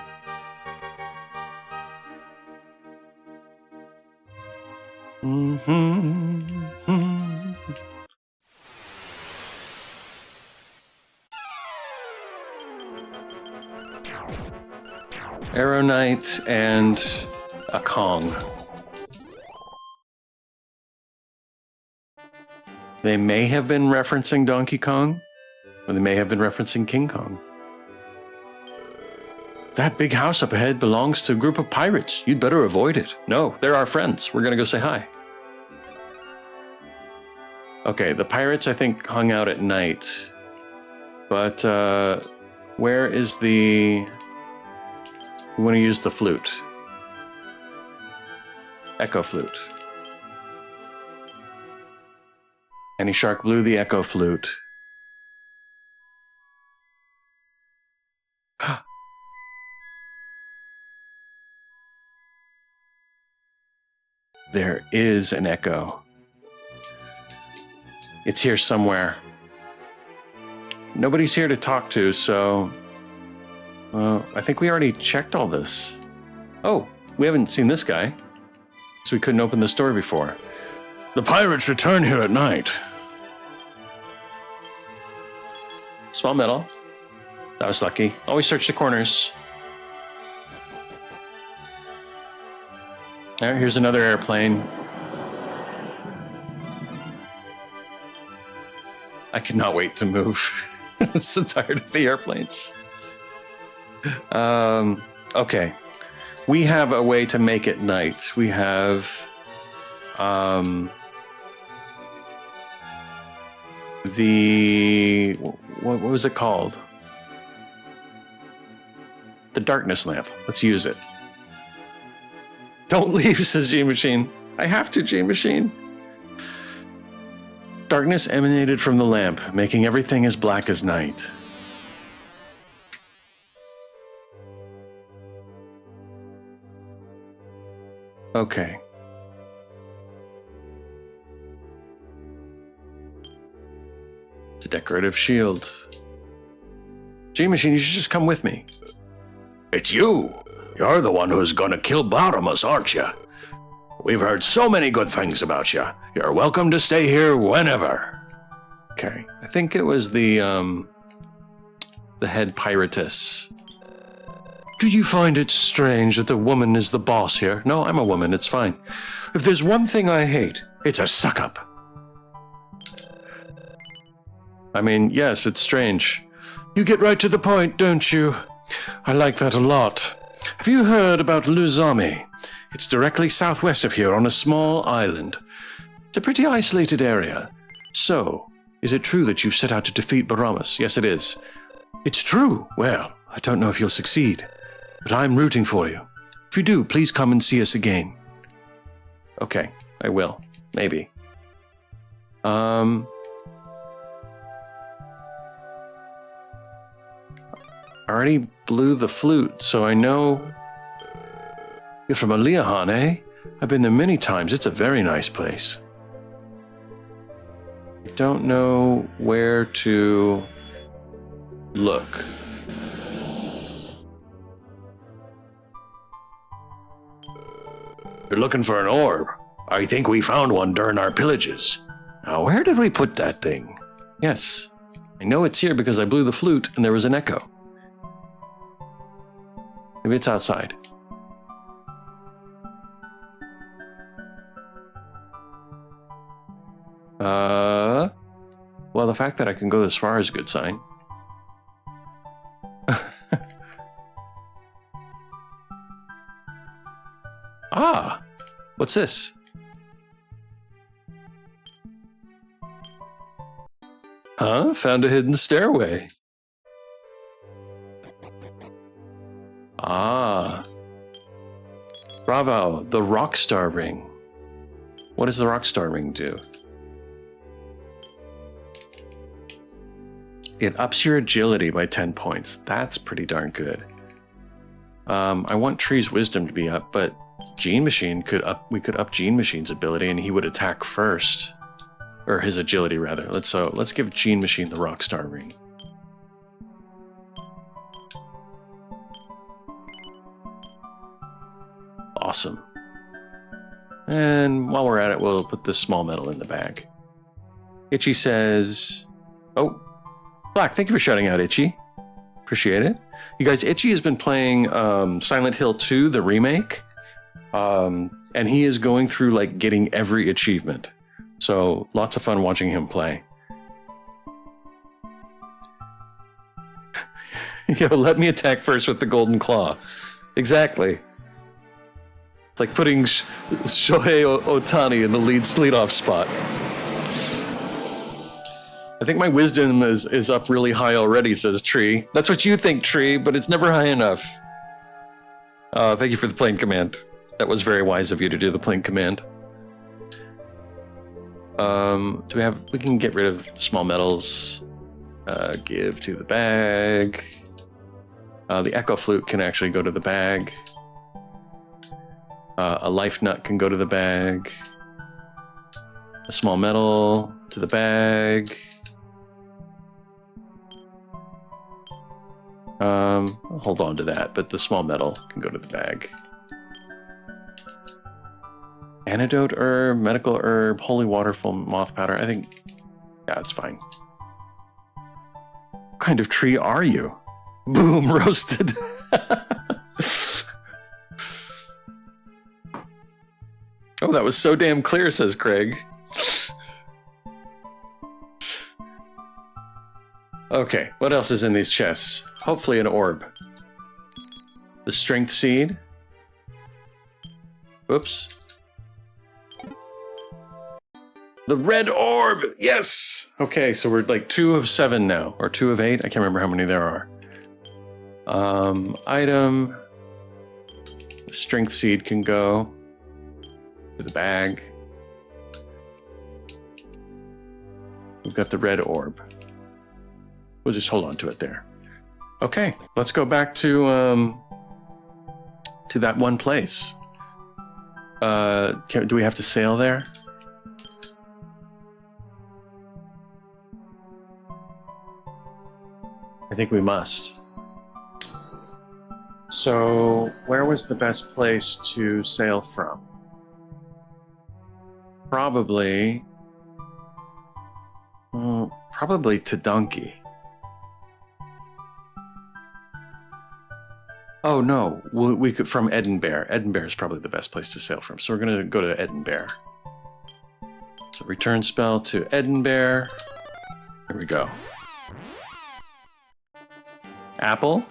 Arrow Knight and a Kong. They may have been referencing Donkey Kong, or they may have been referencing King Kong. That big house up ahead belongs to a group of pirates. You'd better avoid it. No, they're our friends. We're gonna go say hi. Okay, the pirates, I think, hung out at night. But, where is the... We want to use the flute. Echo flute. Annie Shark blew the echo flute. There is an echo. It's here somewhere. Nobody's here to talk to, so... I think we already checked all this. Oh, we haven't seen this guy. So we couldn't open this door before. The pirates return here at night. Small metal. That was lucky. Always search the corners. All right, here's another airplane. I cannot wait to move. I'm so tired of the airplanes. Okay. We have a way to make it night. We have the what was it called? The darkness lamp. Let's use it. Don't leave, says Gene Machine. I have to, Gene Machine. Darkness emanated from the lamp, making everything as black as night. Okay. It's a decorative shield. Gene Machine, you should just come with me. It's you. You're the one who's gonna kill Bottomus, aren't you? We've heard so many good things about you. You're welcome to stay here whenever. Okay, I think it was the head piratess. Do you find it strange that the woman is the boss here? No, I'm a woman, it's fine. If there's one thing I hate, it's a suck-up. I mean, yes, it's strange. You get right to the point, don't you? I like that a lot. Have you heard about Luzami? It's directly southwest of here on a small island. It's a pretty isolated area. So, is it true that you've set out to defeat Baramus? Yes, it is. It's true. Well, I don't know if you'll succeed, but I'm rooting for you. If you do, please come and see us again. Okay, I will. Maybe. I already blew the flute, so I know... You're from Aliahan, eh? I've been there many times. It's a very nice place. I don't know where to look. You're looking for an orb. I think we found one during our pillages. Now, where did we put that thing? Yes, I know it's here because I blew the flute and there was an echo. Maybe it's outside. Well, the fact that I can go this far is a good sign. Ah, what's this? Huh? Found a hidden stairway. Ah. Bravo, the Rockstar Ring. What does the Rockstar Ring do? It ups your agility by 10 points. That's pretty darn good. I want Tree's wisdom to be up, but Gene Machine could up. We could up Gene Machine's ability, and he would attack first, or his agility rather. Let's give Gene Machine the Rockstar Ring. Awesome. And while we're at it, we'll put this small metal in the bag. Itchy says, "Oh, Black, thank you for shouting out, Itchy. Appreciate it. You guys, Itchy has been playing Silent Hill 2, the remake, and he is going through like getting every achievement. So lots of fun watching him play. Yo, let me attack first with the golden claw. Exactly. It's like putting Shohei Ohtani in the lead-off spot. I think my wisdom is up really high already, says Tree. That's what you think, Tree, but it's never high enough. Thank you for the plane command. That was very wise of you to do the plane command. We can get rid of small metals. Give to the bag. The Echo Flute can actually go to the bag. A Life Nut can go to the bag. A small metal to the bag. I'll hold on to that, but the small metal can go to the bag. Antidote herb, medical herb, holy waterfall moth powder. I think, yeah, it's fine. What kind of tree are you? Boom, roasted. Oh, that was so damn clear, says Craig. Okay, what else is in these chests? Hopefully an orb. The strength seed. Oops. The red orb! Yes! Okay, so we're like 2 of 7 now, or 2 of 8. I can't remember how many there are. Item. The strength seed can go to the bag. We've got the red orb. We'll just hold on to it there. Okay, let's go back to that one place. Do we have to sail there? I think we must. So, where was the best place to sail from? Probably to Donkey. Oh no, we could from Edinburgh. Edinburgh is probably the best place to sail from. So we're going to go to Edinburgh. So return spell to Edinburgh. Here we go. Apple.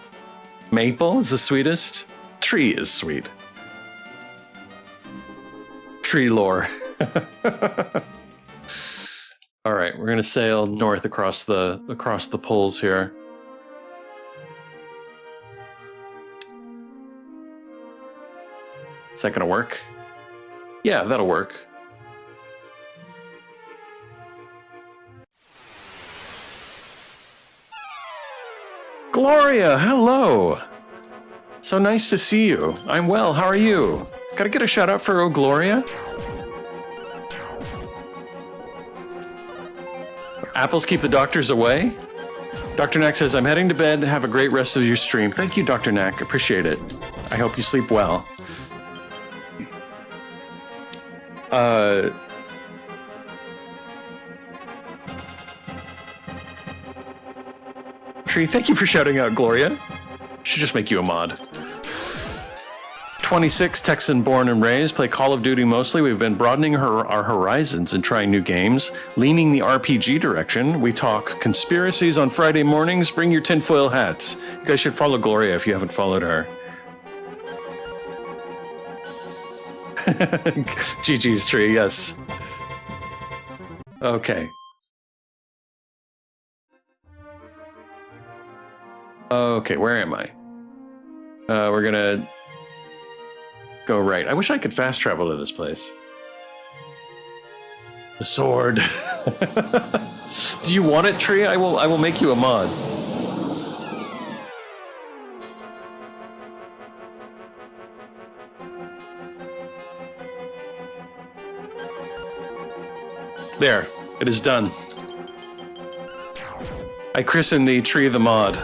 Maple is the sweetest. Tree is sweet. Tree lore. All right, we're going to sail north across the poles here. Is that going to work? Yeah, that'll work. Gloria, hello. So nice to see you. I'm well, how are you? Gotta get a shout out for Gloria. Apples keep the doctors away. Dr. Knack says, I'm heading to bed. Have a great rest of your stream. Thank you, Dr. Knack. Appreciate it. I hope you sleep well. Tree, thank you for shouting out Gloria. Should just make you a mod. 26, Texan born and raised, play Call of Duty mostly. We've been broadening our horizons and trying new games, leaning the RPG direction. We talk conspiracies on Friday mornings. Bring your tinfoil hats. You guys should follow Gloria if you haven't followed her. GG's Tree, yes. Okay. Okay, where am I? We're gonna go right. I wish I could fast travel to this place. The sword. Do you want it, Tree? I will make you a mod. There, it is done. I christen the Tree of the Mod.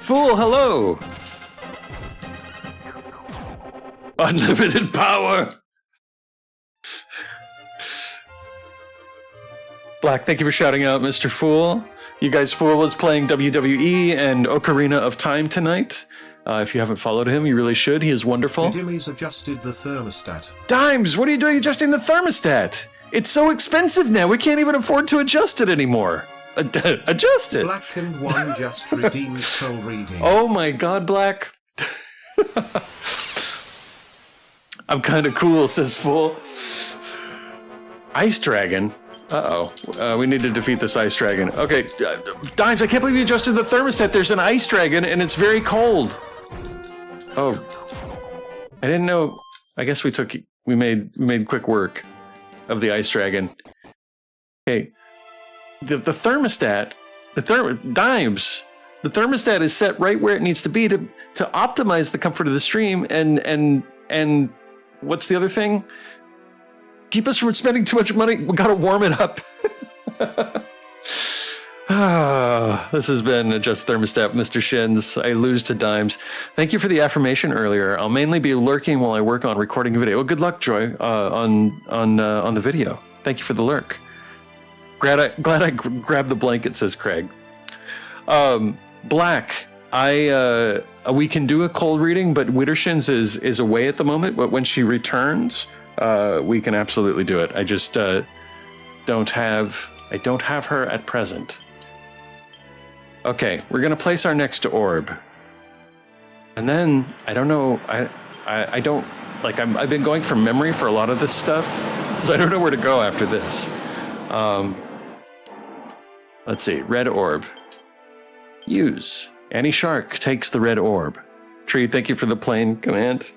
Fool, hello! Unlimited power! Black, thank you for shouting out, Mr. Fool. You guys, Fool was playing WWE and Ocarina of Time tonight. If you haven't followed him, you really should. He is wonderful. Dimmy's adjusted the thermostat. Dimes, what are you doing adjusting the thermostat? It's so expensive now, we can't even afford to adjust it anymore. Adjust it. Black and One just redeemed cold reading. Oh my god, Black. I'm kind of cool, says Fool. Ice Dragon? Uh-oh. We need to defeat this Ice Dragon. Okay, Dimes, I can't believe you adjusted the thermostat. There's an Ice Dragon, and it's very cold. Oh. I didn't know. I guess we made quick work of the Ice Dragon. Okay. The thermostat, Dimes, the thermostat is set right where it needs to be to optimize the comfort of the stream and what's the other thing? Keep us from spending too much money. We gotta warm it up. This has been Adjust Thermostat, Mr. Shins. I lose to dimes. Thank you for the affirmation earlier. I'll mainly be lurking while I work on recording a video. Well, good luck, Joy, on the video. Thank you for the lurk. Glad I grabbed the blanket, says Craig. Black, we can do a cold reading, but Wittershins is away at the moment. But when she returns, we can absolutely do it. I just don't have her at present. Okay, we're gonna place our next orb, and then I don't know. I don't like. I've been going from memory for a lot of this stuff, so I don't know where to go after this. Let's see. Red orb. Use. Annie Shark takes the red orb. Tree, thank you for the plane command.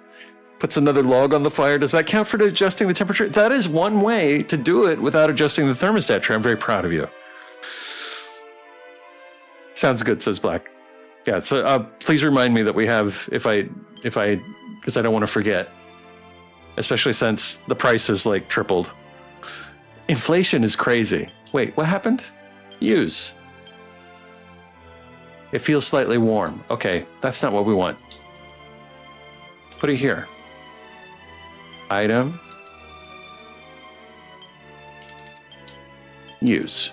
Puts another log on the fire. Does that count for adjusting the temperature? That is one way to do it without adjusting the thermostat. Tree, I'm very proud of you. Sounds good, says Black. Yeah, so please remind me that we have, if I, because I don't want to forget, especially since the price is like tripled. Inflation is crazy. Wait, what happened? Use. It feels slightly warm. Okay, that's not what we want. Put it here. Item. Use.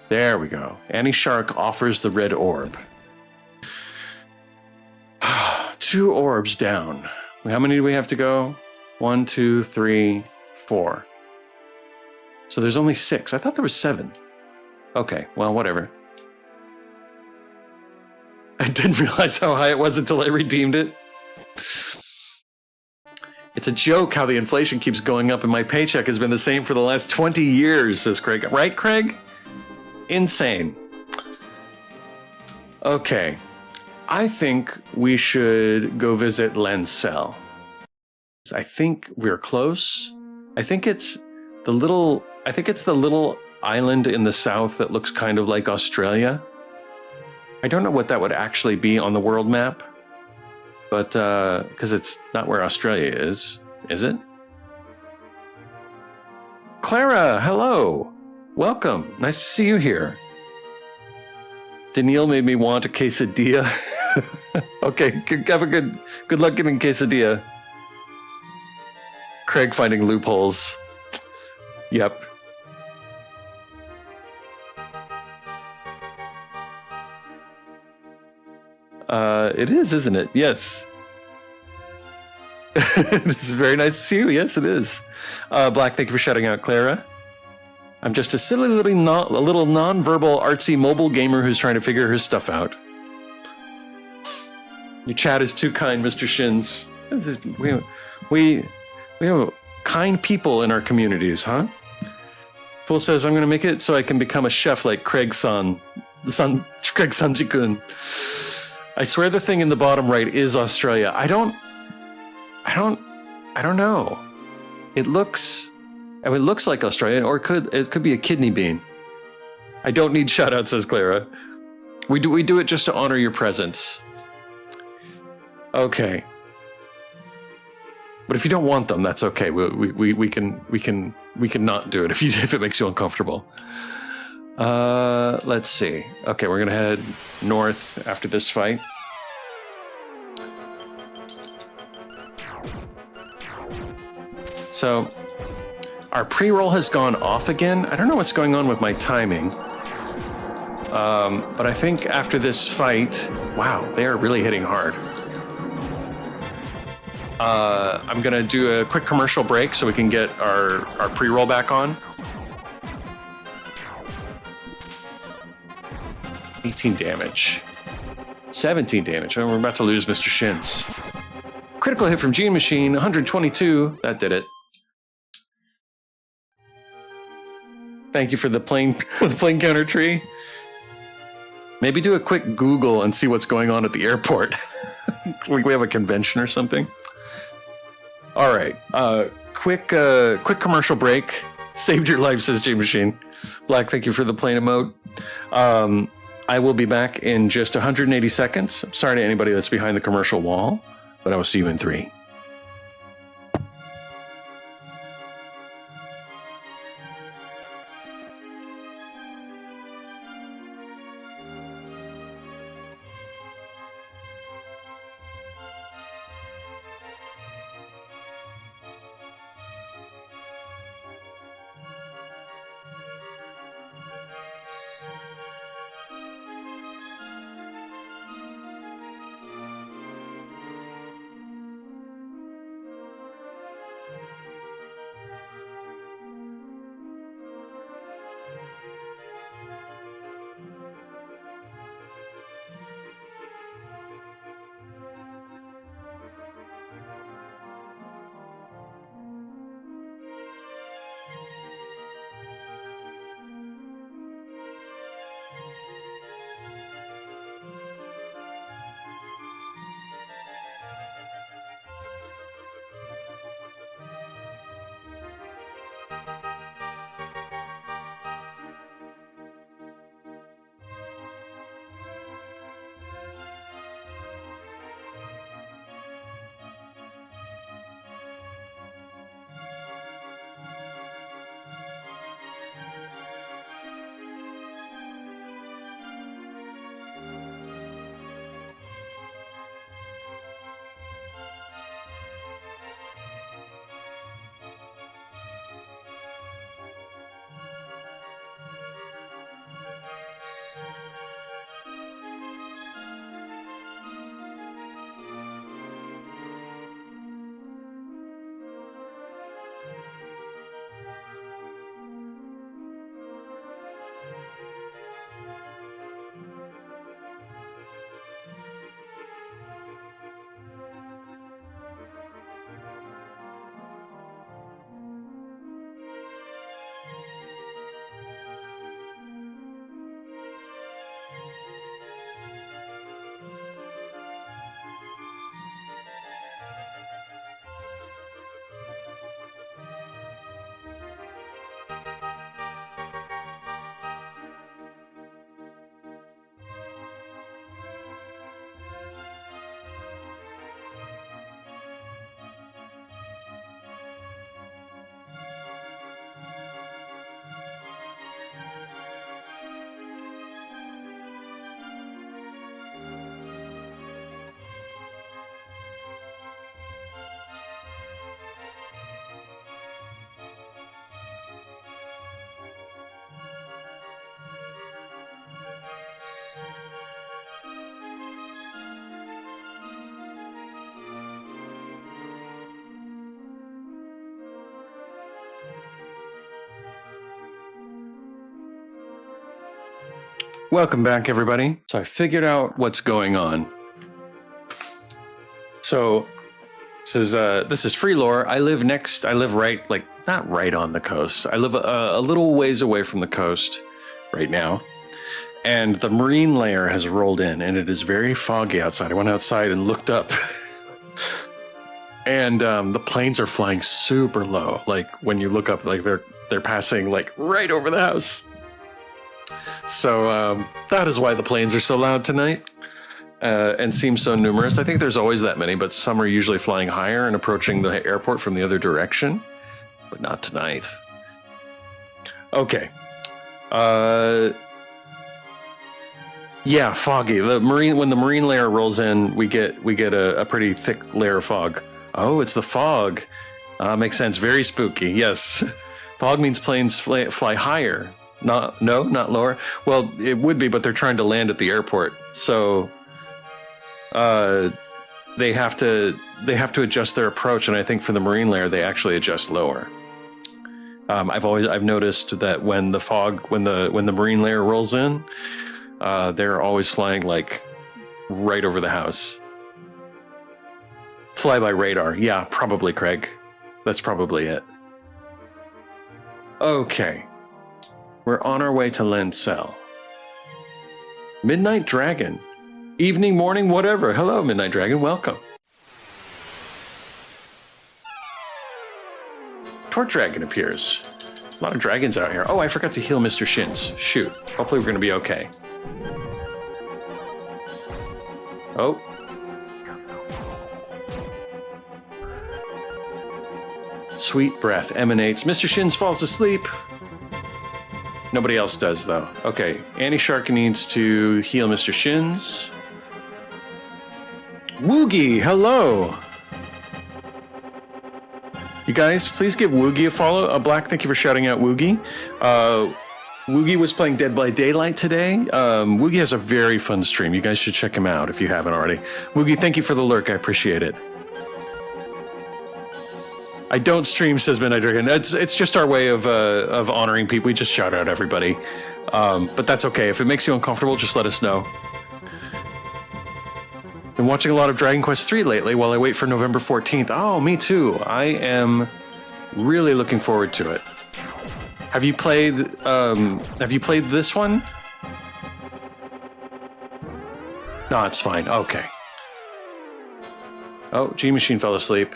There we go. Annie Shark offers the red orb. 2 orbs down. How many do we have to go? 1, 2, 3, 4. So there's only 6. I thought there was 7. Okay, well, whatever. I didn't realize how high it was until I redeemed it. It's a joke how the inflation keeps going up and my paycheck has been the same for the last 20 years, says Craig. Right, Craig? Insane. Okay. I think we should go visit Lencel. I think we're close. I think it's the little island in the south that looks kind of like Australia. I don't know what that would actually be on the world map, but because it's not where Australia is it? Clara, hello. Welcome. Nice to see you here. Danielle made me want a quesadilla. Okay, have a good luck getting quesadilla. Craig finding loopholes. Yep. It is, isn't it? Yes. This is very nice to see you. Yes, it is. Black, thank you for shouting out Clara. I'm just a silly little non-verbal artsy mobile gamer who's trying to figure her stuff out. Your chat is too kind, Mr. Shins. We have kind people in our communities, huh? Fool says, I'm going to make it so I can become a chef like Craig Craig Sanji-kun. I swear the thing in the bottom right is Australia. I don't know. It looks like Australia, or it could be a kidney bean. I don't need shout-out, says Clara. We do it just to honor your presence. Okay. But if you don't want them, that's okay. We can not do it if it makes you uncomfortable. Let's see. Okay, we're gonna head north after this fight. So our pre-roll has gone off again. I don't know what's going on with my timing. But I think after this fight, wow, they are really hitting hard. I'm gonna do a quick commercial break so we can get our pre-roll back on. 18 damage. 17 damage. Oh, we're about to lose Mr. Shins. Critical hit from Gene Machine, 122. That did it. Thank you for the plane counter tree. Maybe do a quick Google and see what's going on at the airport. We have a convention or something. All right. Quick commercial break. Saved your life, says Gene Machine. Black, thank you for the plane emote. I will be back in just 180 seconds. I'm sorry to anybody that's behind the commercial wall, but I will see you in 3. Welcome back, everybody. So I figured out what's going on. So this is free lore. I live right, like, not right on the coast. I live a little ways away from the coast right now. And the marine layer has rolled in, and it is very foggy outside. I went outside and looked up. And the planes are flying super low. Like, when you look up, like, they're passing, like, right over the house. So that is why the planes are so loud tonight and seem so numerous. I think there's always that many, but some are usually flying higher and approaching the airport from the other direction, but not tonight. Okay. Yeah, foggy. When the marine layer rolls in, we get a pretty thick layer of fog. Oh, it's the fog. Makes sense. Very spooky. Yes. Fog means planes fly higher. Not lower. Well, it would be, but they're trying to land at the airport, so they have to adjust their approach. And I think for the marine layer, they actually adjust lower. I've noticed that when the marine layer rolls in, they're always flying like right over the house. Fly by radar. Yeah, probably, Craig. That's probably it. Okay. We're on our way to Lancel. Midnight Dragon. Evening, morning, whatever. Hello, Midnight Dragon. Welcome. Torch Dragon appears. A lot of dragons out here. Oh, I forgot to heal Mr. Shins. Shoot. Hopefully we're going to be okay. Oh. Sweet breath emanates. Mr. Shins falls asleep. Nobody else does, though. Okay, Annie Shark needs to heal Mr. Shins. Woogie, hello! You guys, please give Woogie a follow. Black, thank you for shouting out Woogie. Woogie was playing Dead by Daylight today. Woogie has a very fun stream. You guys should check him out if you haven't already. Woogie, thank you for the lurk. I appreciate it. I don't stream, says Midnight Dragon. It's just our way of honoring people. We just shout out everybody. But that's okay. If it makes you uncomfortable, just let us know. Been watching a lot of Dragon Quest III lately while I wait for November 14th. Oh, me too. I am really looking forward to it. Have you played this one? No, it's fine. Okay. Oh, G Machine fell asleep.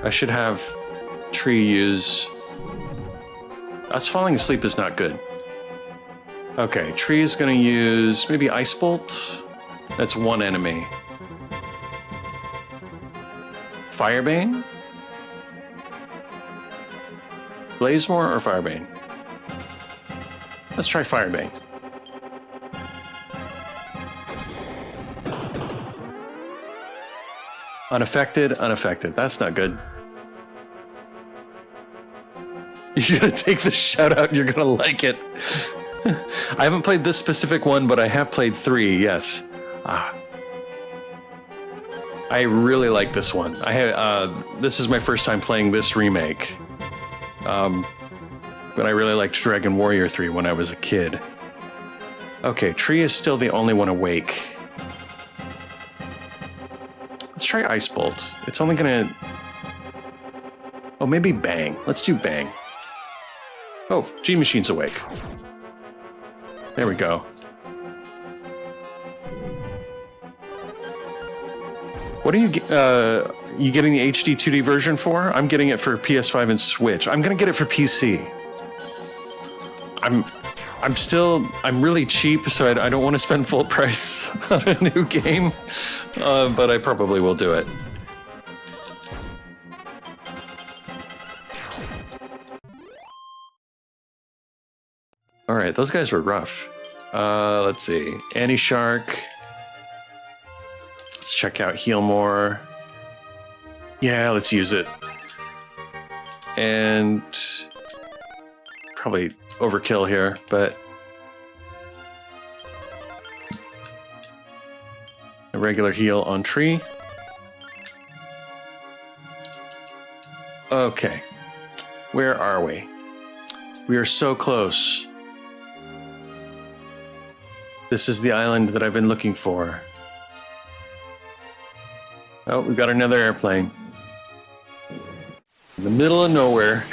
I should have Tree use... Us falling asleep is not good. Okay, Tree is going to use maybe Ice Bolt. That's one enemy. Firebane? Blazemore or Firebane? Let's try Firebane. Unaffected, unaffected. That's not good. You're gonna take the shout out, you're gonna like it. I haven't played this specific one, but I have played 3, yes. I really like this one. This is my first time playing this remake. But I really liked Dragon Warrior 3 when I was a kid. Okay, Tree is still the only one awake. Let's try Ice Bolt. It's only gonna... Oh, maybe Bang. Let's do Bang. Oh, G Machine's awake. There we go. What are you getting the HD 2D version for? I'm getting it for PS5 and Switch. I'm gonna get it for PC. I'm really cheap, so I don't want to spend full price on a new game, but I probably will do it. All right, those guys were rough. Let's see. Annie Shark. Let's check out Heal More. Yeah, let's use it. And probably overkill here, but a regular heal on Tree. Okay, where are we? We are so close. This is the island that I've been looking for. Oh, we got another airplane. In the middle of nowhere.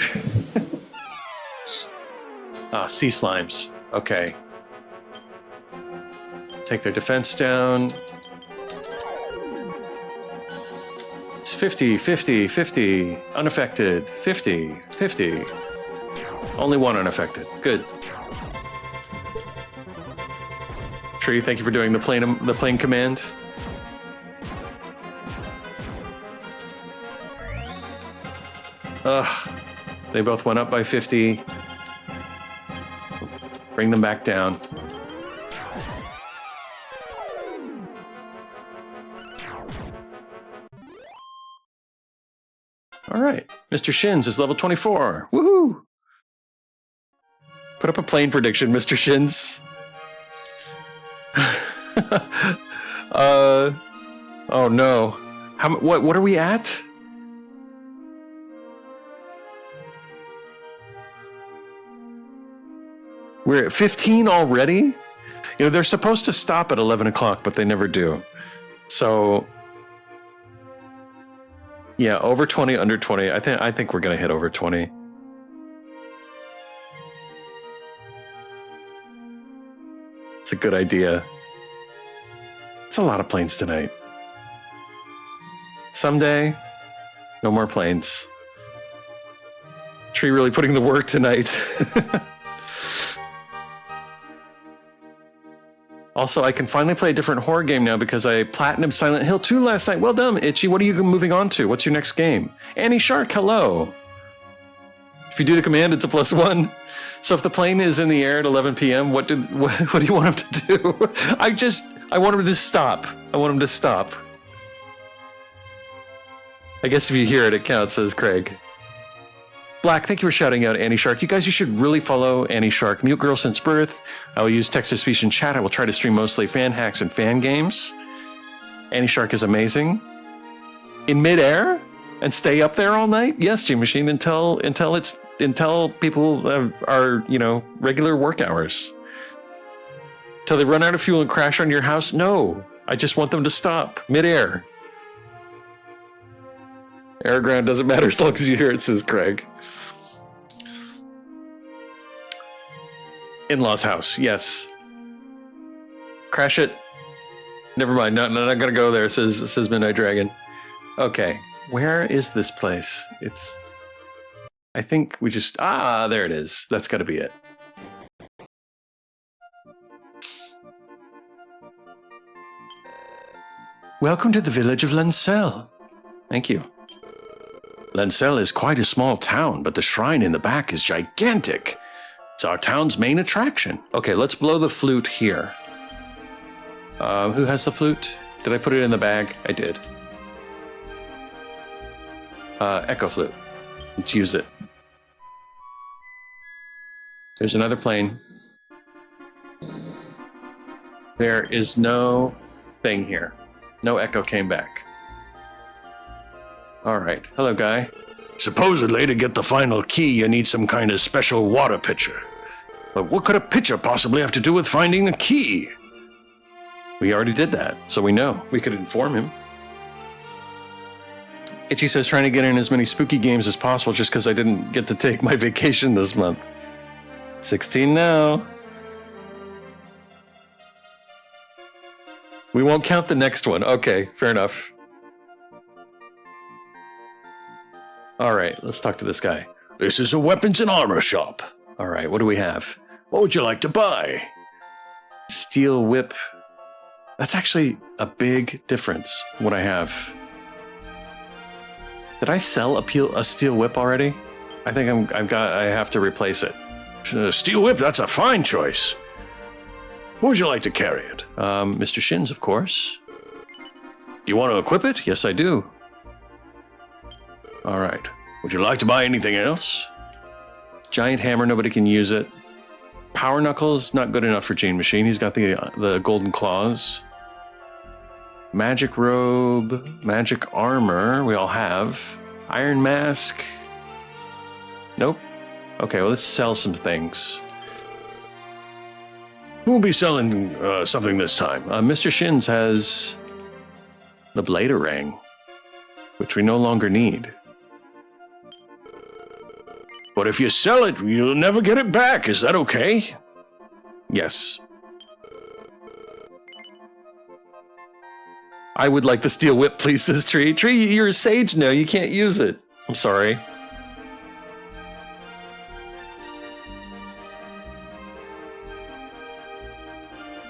Ah, sea slimes. Okay. Take their defense down. It's 50, 50, 50. Unaffected. 50, 50. Only one unaffected. Good. Tree, thank you for doing the plane command. Ugh. They both went up by 50. Bring them back down. All right. Mr. Shins is level 24. Woohoo! Put up a plane prediction, Mr. Shins. Oh no. What are we at? We're at 15 already? You know, they're supposed to stop at 11 o'clock, but they never do. So, yeah, over 20, under 20. I think we're going to hit over 20. It's a good idea. It's a lot of planes tonight. Someday, no more planes. Tree really putting the work tonight. Also, I can finally play a different horror game now because I platinumed Silent Hill 2 last night. Well done, Itchy. What are you moving on to? What's your next game? Annie Shark, hello. If you do the command, it's a +1. So if the plane is in the air at 11 p.m., what do you want him to do? I want him to stop. I want him to stop. I guess if you hear it, it counts, says Craig. Black, thank you for shouting out Annie Shark. You guys, you should really follow Annie Shark. Mute Girl since birth. I will use text-to-speech and chat. I will try to stream mostly fan hacks and fan games. Annie Shark is amazing. In midair? And stay up there all night? Yes, G Machine, until people are, you know, regular work hours. Till they run out of fuel and crash on your house? No. I just want them to stop. Midair. Air ground doesn't matter as long as you hear it, says Craig. In-laws house, yes. Crash it. Never mind, not gonna go there, says Midnight Dragon. Okay, where is this place? I think we just, there it is. That's gotta be it. Welcome to the village of Lancel. Thank you. Lancel is quite a small town, but the shrine in the back is gigantic. It's our town's main attraction. Okay, let's blow the flute here. Who has the flute? Did I put it in the bag? I did. Echo flute. Let's use it. There's another plane. There is no thing here. No echo came back. All right. Hello, guy. Supposedly, to get the final key, you need some kind of special water pitcher. But what could a pitcher possibly have to do with finding the key? We already did that, so we know. We could inform him. Itchy says trying to get in as many spooky games as possible just because I didn't get to take my vacation this month. 16 now. We won't count the next one. Okay, fair enough. All right, let's talk to this guy. This is a weapons and armor shop. All right, what do we have? What would you like to buy? Steel whip. That's actually a big difference, what I have. Did I sell a steel whip already? I think I have to replace it. Steel whip, that's a fine choice. What would you like to carry it? Mr. Shins, of course. You want to equip it? Yes, I do. All right. Would you like to buy anything else? Giant hammer, nobody can use it. Power knuckles, not good enough for Gene Machine. He's got the golden claws. Magic robe, magic armor, we all have. Iron mask. Nope. Okay, well, let's sell some things. Who'll be selling something this time? Mr. Shins has the Bladerang, which we no longer need. But if you sell it, you'll never get it back. Is that okay? Yes. I would like the steel whip, please, says Tree. Tree, you're a sage now. You can't use it. I'm sorry.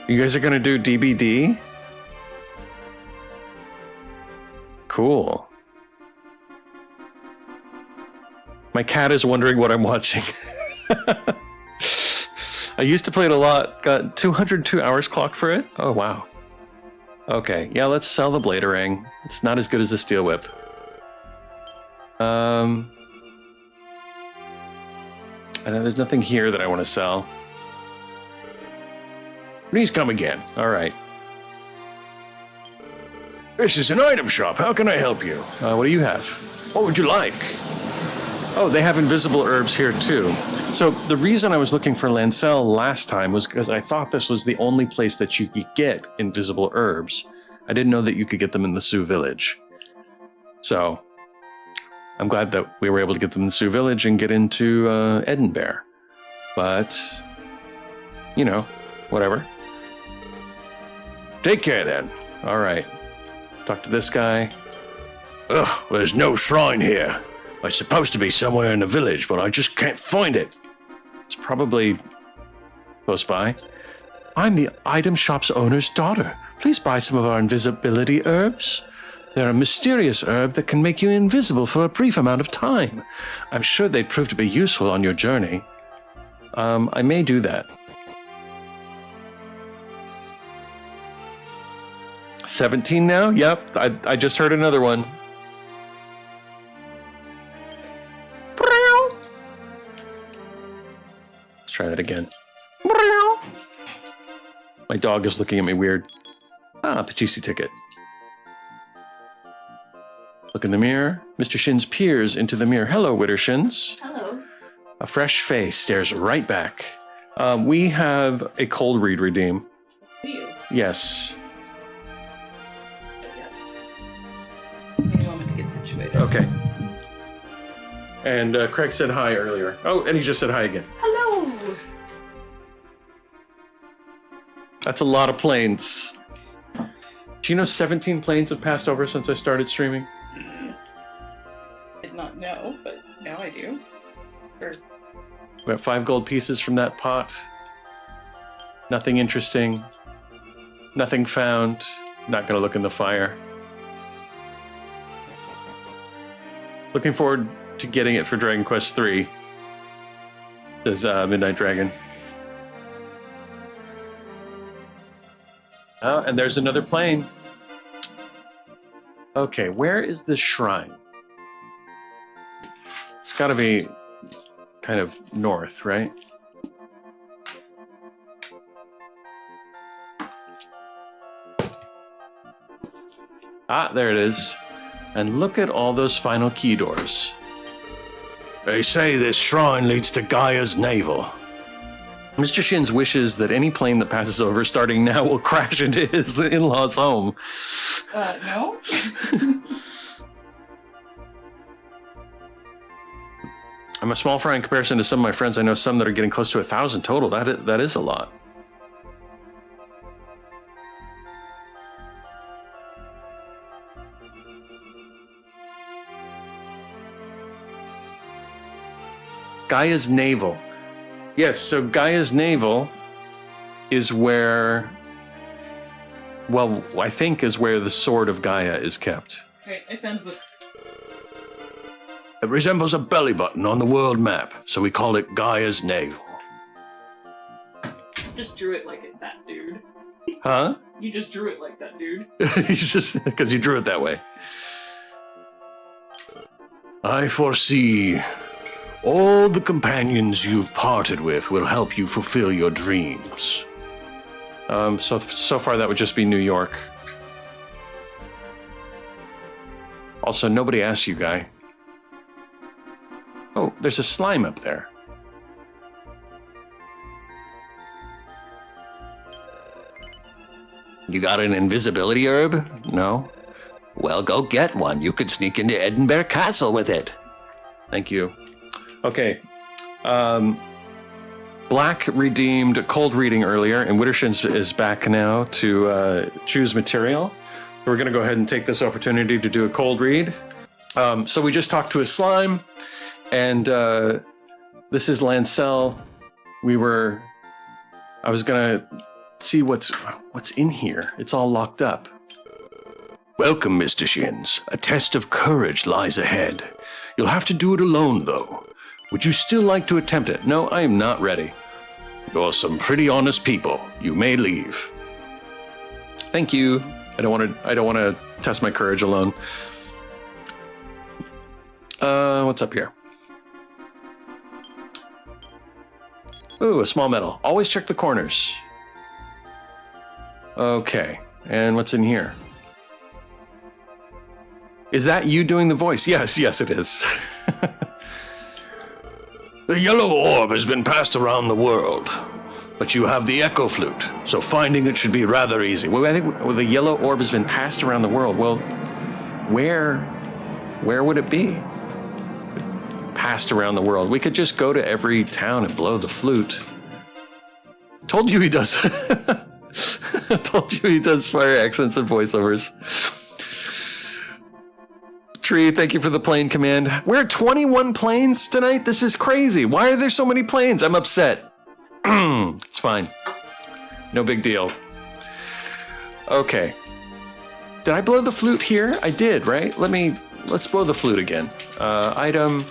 You guys are going to do DBD? Cool. My cat is wondering what I'm watching. I used to play it a lot. Got 202 hours clocked for it. Oh, wow. Okay, yeah, let's sell the Bladerang. It's not as good as the Steel Whip. I know there's nothing here that I want to sell. Please come again. All right. This is an item shop. How can I help you? What do you have? What would you like? Oh, they have invisible herbs here too. So the reason I was looking for Lancel last time was because I thought this was the only place that you could get invisible herbs. I didn't know that you could get them in the Sioux Village. So I'm glad that we were able to get them in the Sioux Village and get into Edinburgh. But, you know, whatever. Take care then. All right. Talk to this guy. Ugh, there's no shrine here. It's supposed to be somewhere in the village, but I just can't find it. It's probably close by. I'm the item shop's owner's daughter. Please buy some of our invisibility herbs. They're a mysterious herb that can make you invisible for a brief amount of time. I'm sure they'd prove to be useful on your journey. I may do that. 17 now? Yep, I just heard another one. Let's try that again. My dog is looking at me weird. Pachisi ticket. Look in the mirror. Mr. Shins peers into the mirror. Hello, Wittershins. Hello. A fresh face stares right back. We have a cold read redeem. Do you? Yes. Give me a moment to get situated. Okay. And Craig said hi earlier. Oh, and he just said hi again. Hello. That's a lot of planes. Do you know 17 planes have passed over since I started streaming? Did not know, but now I do. Sure. We got 5 gold pieces from that pot. Nothing interesting. Nothing found. Not gonna look in the fire. Looking forward to getting it for Dragon Quest III. Says Midnight Dragon. Oh, and there's another plane. Okay, where is the shrine? It's gotta be kind of north, right? There it is. And look at all those final key doors. They say this shrine leads to Gaia's navel. Mr. Shins wishes that any plane that passes over starting now will crash into his in-laws' home. No? I'm a small fry in comparison to some of my friends. I know some that are getting close to 1,000 total. That is a lot. Gaia's navel. Yes, so Gaia's navel is where, well, I think is where the sword of Gaia is kept. Okay, I found the... It resembles a belly button on the world map, so we call it Gaia's navel. Just drew it like it's that dude. Huh? You just drew it like that dude. It's just because you drew it that way. I foresee all the companions you've parted with will help you fulfill your dreams. So far that would just be New York. Also, nobody asked you, Guy. Oh, there's a slime up there. You got an invisibility herb? No? Well, go get one. You could sneak into Edinburgh Castle with it. Thank you. Okay. Black redeemed cold reading earlier, and Wittershin is back now to choose material. We're going to go ahead and take this opportunity to do a cold read. So we just talked to a slime, and this is Lancel. I was going to see what's in here. It's all locked up. Welcome, Mr. Shins. A test of courage lies ahead. You'll have to do it alone, though. Would you still like to attempt it? No, I am not ready. You're some pretty honest people. You may leave. Thank you. I don't want to test my courage alone. What's up here? Ooh, a small medal. Always check the corners. Okay, and what's in here? Is that you doing the voice? Yes, it is. The yellow orb has been passed around the world, but you have the echo flute, so finding it should be rather easy. Well, I think the yellow orb has been passed around the world. Well, where would it be? Passed around the world. We could just go to every town and blow the flute. Told you he does. Told you he does fire accents and voiceovers. Tree, thank you for the plane command. We're at 21 planes tonight? This is crazy. Why are there so many planes? I'm upset. It's fine. No big deal. Okay. Did I blow the flute here? I did, right? Let's blow the flute again. Item,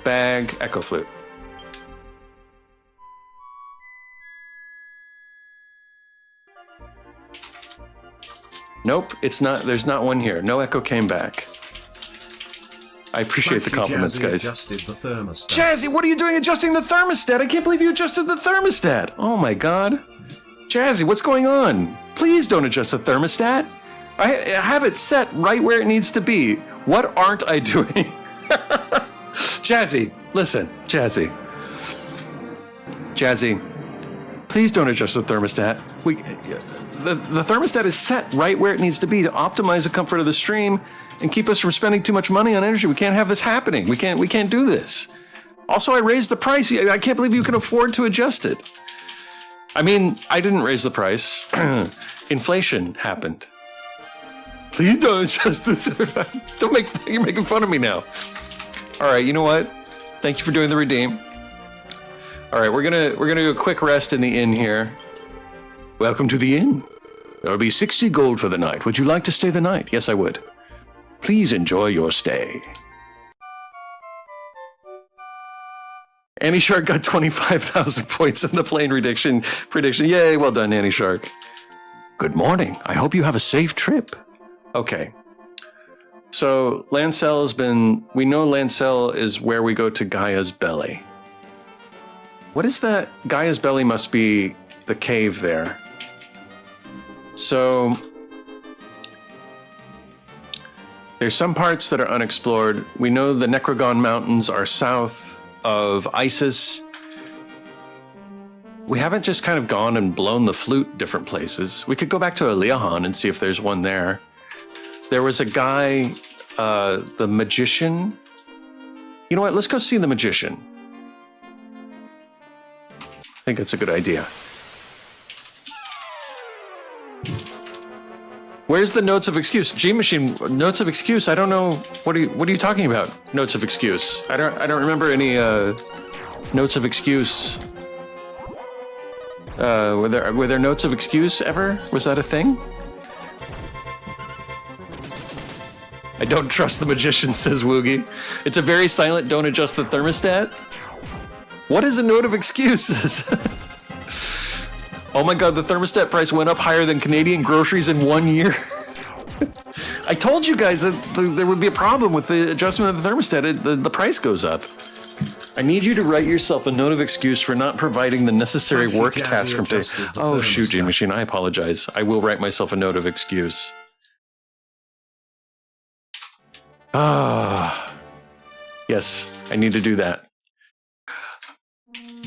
bag, echo flute. Nope, it's not. There's not one here. No echo came back. I appreciate the compliments, guys. Jazzy, what are you doing adjusting the thermostat? I can't believe you adjusted the thermostat. Oh my god. Jazzy, what's going on? Please don't adjust the thermostat. I have it set right where it needs to be. What aren't I doing? Jazzy, listen, Jazzy. Jazzy, please don't adjust the thermostat. The thermostat is set right where it needs to be to optimize the comfort of the stream and keep us from spending too much money on energy. We can't have this happening. We can't do this. Also, I raised the price. I can't believe you can afford to adjust it. I mean, I didn't raise the price. Inflation happened. Please don't adjust this. You're making fun of me now. All right, you know what? Thank you for doing the redeem. All right, we're gonna do a quick rest in the inn here. Welcome to the inn. There'll be 60 gold for the night. Would you like to stay the night? Yes, I would. Please enjoy your stay. Annie Shark got 25,000 points in the plane prediction. Yay, well done, Annie Shark. Good morning. I hope you have a safe trip. Okay. So Lancel has been... We know Lancel is where we go to Gaia's Belly. What is that? Gaia's Belly must be the cave there. So there's some parts that are unexplored. We know the Necrogon Mountains are south of Isis. We haven't just kind of gone and blown the flute different places. We could go back to Eliahan and see if there's one there. There was a guy, the magician. You know what? Let's go see the magician. I think that's a good idea. Where's the notes of excuse? G-Machine, notes of excuse? I don't know. What are you talking about? Notes of excuse. I don't remember any notes of excuse. Were there notes of excuse ever? Was that a thing? I don't trust the magician, says Woogie. It's a very silent don't adjust the thermostat. What is a note of excuses? Oh my god, the thermostat price went up higher than Canadian groceries in 1 year. I told you guys that there would be a problem with the adjustment of the thermostat. The price goes up. I need you to write yourself a note of excuse for not providing the necessary work task from today. Oh shoot, G-Machine, I apologize. I will write myself a note of excuse. Yes, I need to do that.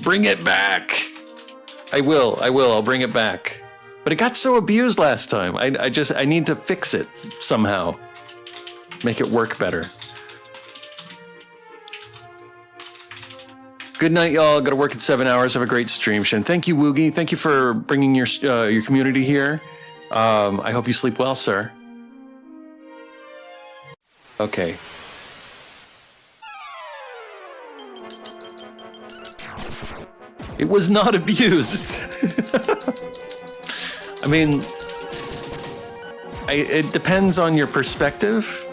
Bring it back! I will, I'll bring it back. But it got so abused last time. I need to fix it somehow. Make it work better. Good night, y'all. Got to work in 7 hours. Have a great stream, Shin. Thank you, Woogie. Thank you for bringing your community here. I hope you sleep well, sir. Okay. It was not abused. I mean, it depends on your perspective.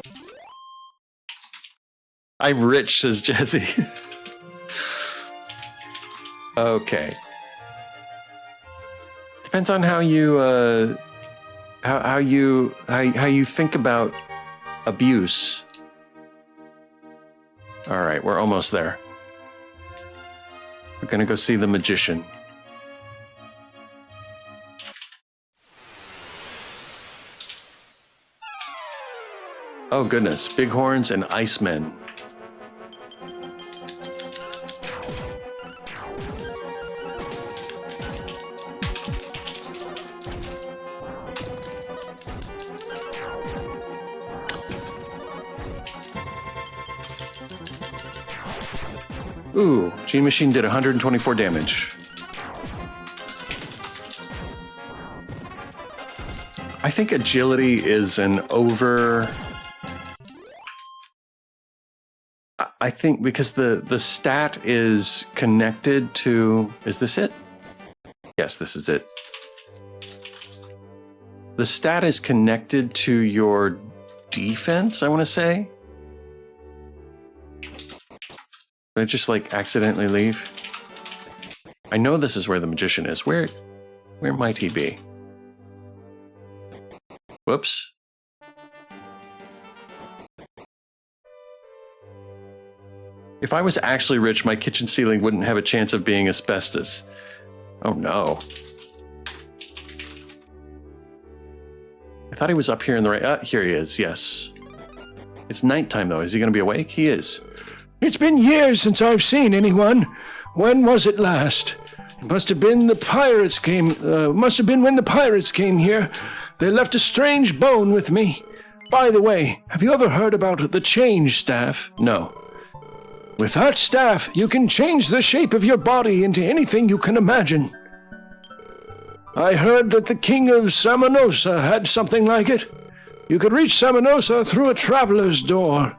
I'm rich, says Jesse. Okay. Depends on how you how you think about abuse. All right, we're almost there. We're gonna go see the magician. Oh goodness, bighorns and icemen. Ooh, Gene Machine did 124 damage. I think agility is an over... I think because the stat is connected to... Is this it? Yes, this is it. The stat is connected to your defense, I want to say. Did I just like accidentally leave? I know this is where the magician is. Where might he be? Whoops. If I was actually rich, my kitchen ceiling wouldn't have a chance of being asbestos. Oh no. I thought he was up here in the right... here he is, yes. It's nighttime though. Is he going to be awake? He is. It's been years since I've seen anyone. When was it last? It must have been the pirates came. Must have been when the pirates came here. They left a strange bone with me. By the way, have you ever heard about the change staff? No. With that staff, you can change the shape of your body into anything you can imagine. I heard that the king of Samanosa had something like it. You could reach Samanosa through a traveler's door.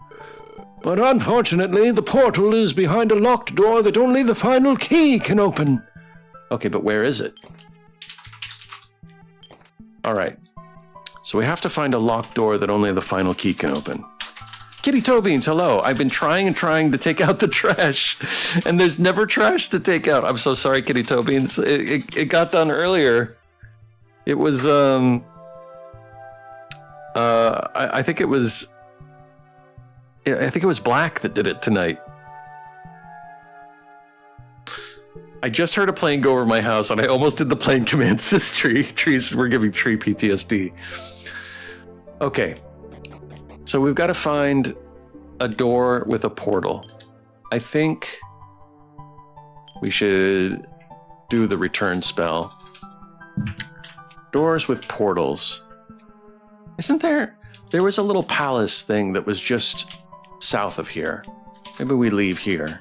But unfortunately, the portal is behind a locked door that only the final key can open. Okay, but where is it? All right. So we have to find a locked door that only the final key can open. Kitty Tobeans, hello. I've been trying and trying to take out the trash, and there's never trash to take out. I'm so sorry, Kitty Tobeans. It got done earlier. It was, I think it was... I think it was Black that did it tonight. I just heard a plane go over my house, and I almost did the plane command sys tree. Trees, we're giving tree PTSD. Okay. So we've got to find a door with a portal. I think we should do the return spell. Doors with portals. Isn't there... There was a little palace thing that was just... south of here. Maybe we leave here.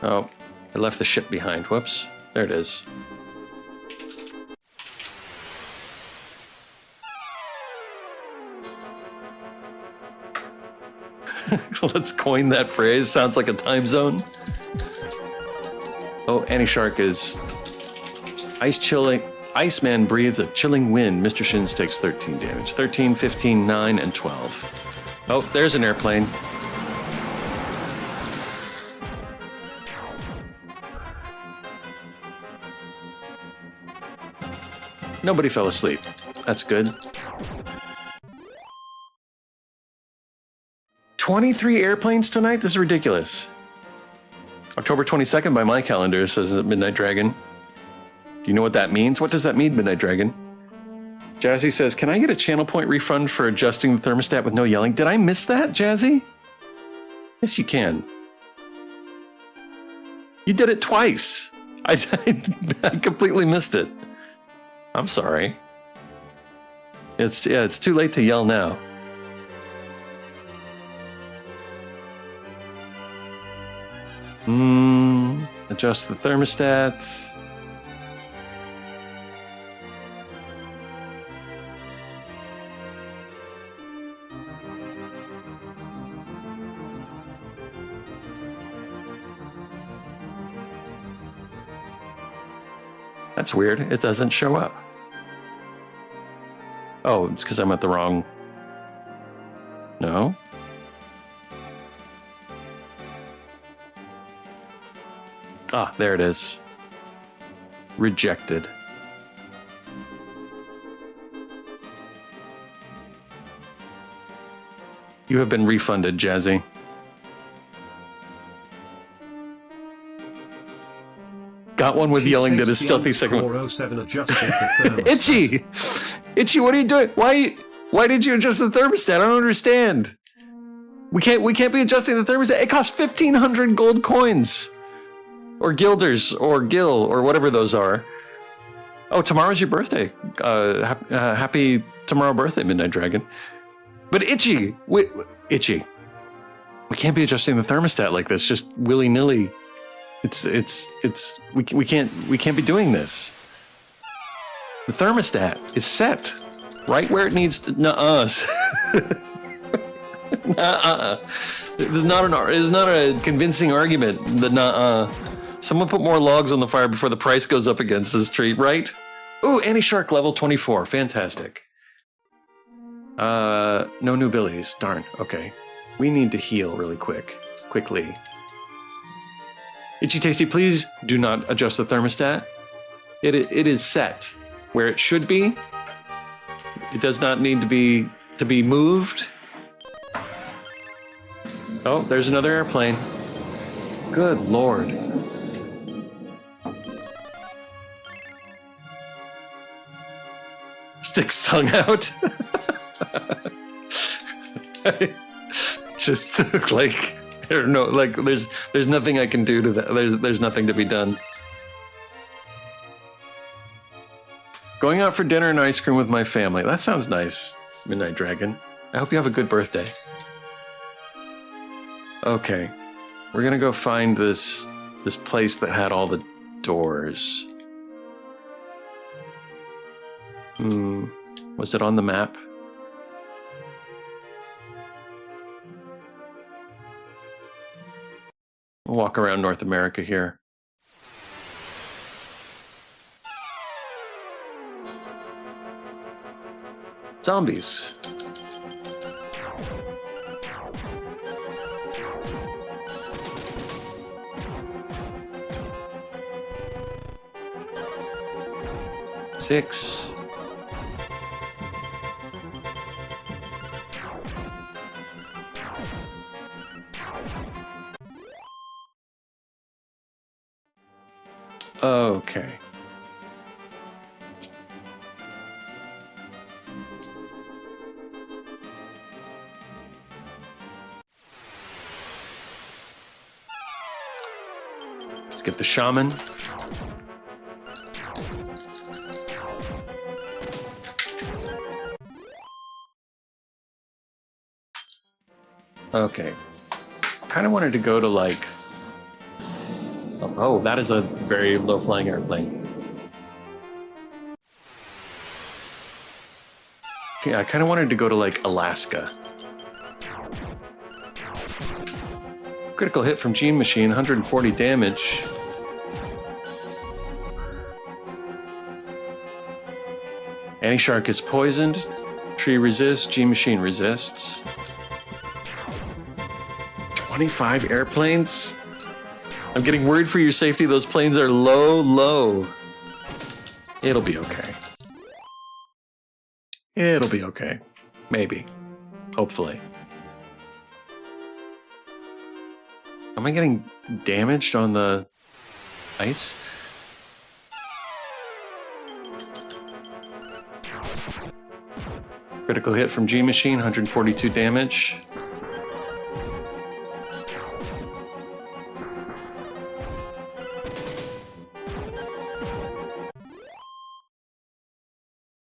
Oh, I left the ship behind. Whoops. There it is. Let's coin that phrase. Sounds like a time zone. Oh, Annie Shark is ice chilling. Iceman breathes a chilling wind. Mr. Shins takes 13 damage. 13, 15, 9, and 12. Oh, there's an airplane. Nobody fell asleep. That's good. 23 airplanes tonight? This is ridiculous. October 22nd by my calendar, says Midnight Dragon. Do you know what that means? What does that mean, Midnight Dragon? Jazzy says, can I get a channel point refund for adjusting the thermostat with no yelling? Did I miss that, Jazzy? Yes, you can. You did it twice. I completely missed it. I'm sorry. It's too late to yell now. Adjust the thermostat. That's weird. It doesn't show up. Oh, it's because I'm at the wrong... No? Ah, there it is. Rejected. You have been refunded, Jazzy. Got one with yelling that is stealthy second. 407 adjusted the thermostat. Itchy! Itchy, what are you doing? Why did you adjust the thermostat? I don't understand. We can't be adjusting the thermostat. It costs 1,500 gold coins. Or guilders, or gil, or whatever those are. Oh, tomorrow's your birthday. Happy tomorrow birthday, Midnight Dragon. But Itchy! Itchy. We can't be adjusting the thermostat like this, just willy-nilly. We can't be doing this. The thermostat is set right where it needs to. Nuh-uh. Nuh-uh. It is not a convincing argument. The nuh-uh. Someone put more logs on the fire before the price goes up against this tree, right? Ooh, Anti-Shark level 24. Fantastic. No new abilities. Darn. Okay. We need to heal really quickly. Itchy Tasty, please do not adjust the thermostat. It is set where it should be. It does not need to be moved. Oh, there's another airplane. Good Lord. Sticks tongue out. Just like, I don't know, like there's nothing I can do to that. There's nothing to be done. Going out for dinner and ice cream with my family. That sounds nice, Midnight Dragon. I hope you have a good birthday. Okay, we're gonna go find this place that had all the doors. Was it on the map? We'll walk around North America here. Zombies. Six. Okay. Let's get the shaman. Okay. Kind of wanted to go to like... Oh, that is a very low-flying airplane. Okay, I kind of wanted to go to like Alaska. Critical hit from Gene Machine, 140 damage. Anti-Shark is poisoned. Tree resists, Gene Machine resists. 25 airplanes? I'm getting worried for your safety. Those planes are low. It'll be okay. It'll be okay. Maybe. Hopefully. Am I getting damaged on the ice? Critical hit from G Machine, 142 damage.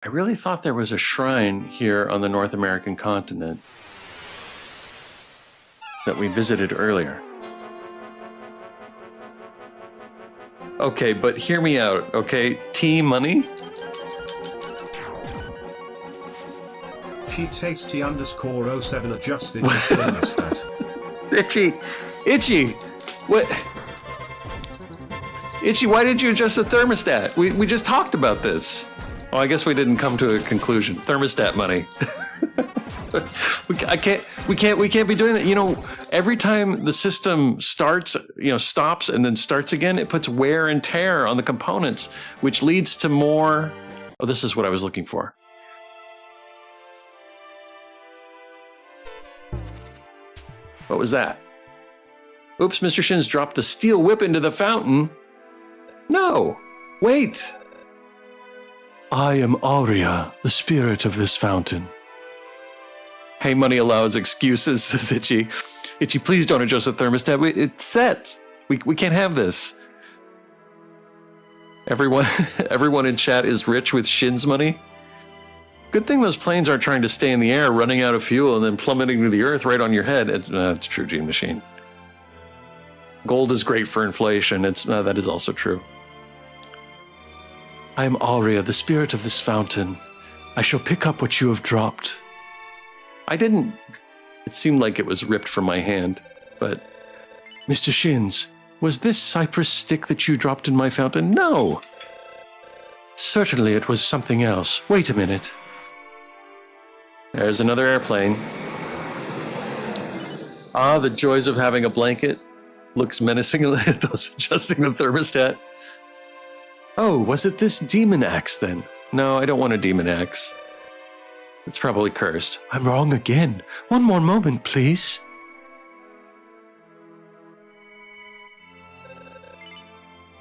I really thought there was a shrine here on the North American continent that we visited earlier. Okay, but hear me out, okay? T-Money? She tasty _07 adjusted the thermostat. Itchy! What? Itchy, why did you adjust the thermostat? We just talked about this. Oh, I guess we didn't come to a conclusion. Thermostat money. We can't be doing that. You know, every time the system starts, stops and then starts again, it puts wear and tear on the components, which leads to more. Oh, this is what I was looking for. What was that? Oops, Mr. Shins dropped the steel whip into the fountain. No, wait. I am Aria, the spirit of this fountain. Hey, money allows excuses, says Itchy. Itchy, please don't adjust the thermostat. It's set. We can't have this. Everyone in chat is rich with Shin's money. Good thing those planes aren't trying to stay in the air, running out of fuel, and then plummeting to the earth right on your head. It's true, Gene Machine. Gold is great for inflation. That is also true. I am Aria, the spirit of this fountain. I shall pick up what you have dropped. I didn't. It seemed like it was ripped from my hand, but... Mr. Shins, was this cypress stick that you dropped in my fountain? No! Certainly it was something else. Wait a minute. There's another airplane. Ah, the joys of having a blanket. Looks menacingly at those adjusting the thermostat. Oh, was it this demon axe then? No, I don't want a demon axe. It's probably cursed. I'm wrong again. One more moment, please.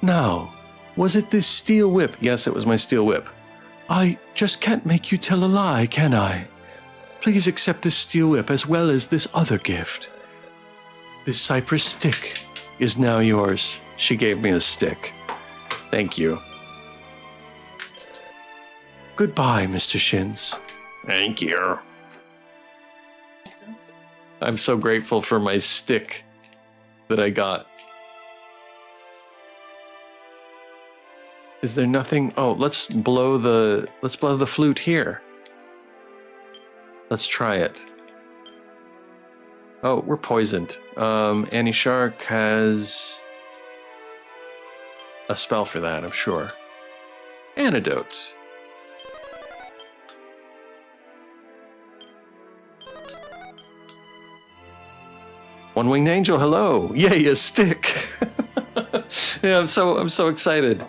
Now, was it this steel whip? Yes, it was my steel whip. I just can't make you tell a lie, can I? Please accept this steel whip as well as this other gift. This cypress stick is now yours. She gave me a stick. Thank you. Goodbye, Mr. Shins. Thank you. I'm so grateful for my stick that I got. Is there nothing? Oh, let's blow the flute here. Let's try it. Oh, we're poisoned. Annie Shark has a spell for that, I'm sure. Antidote. One-winged angel, hello! Yay, a stick! Yeah, I'm so excited.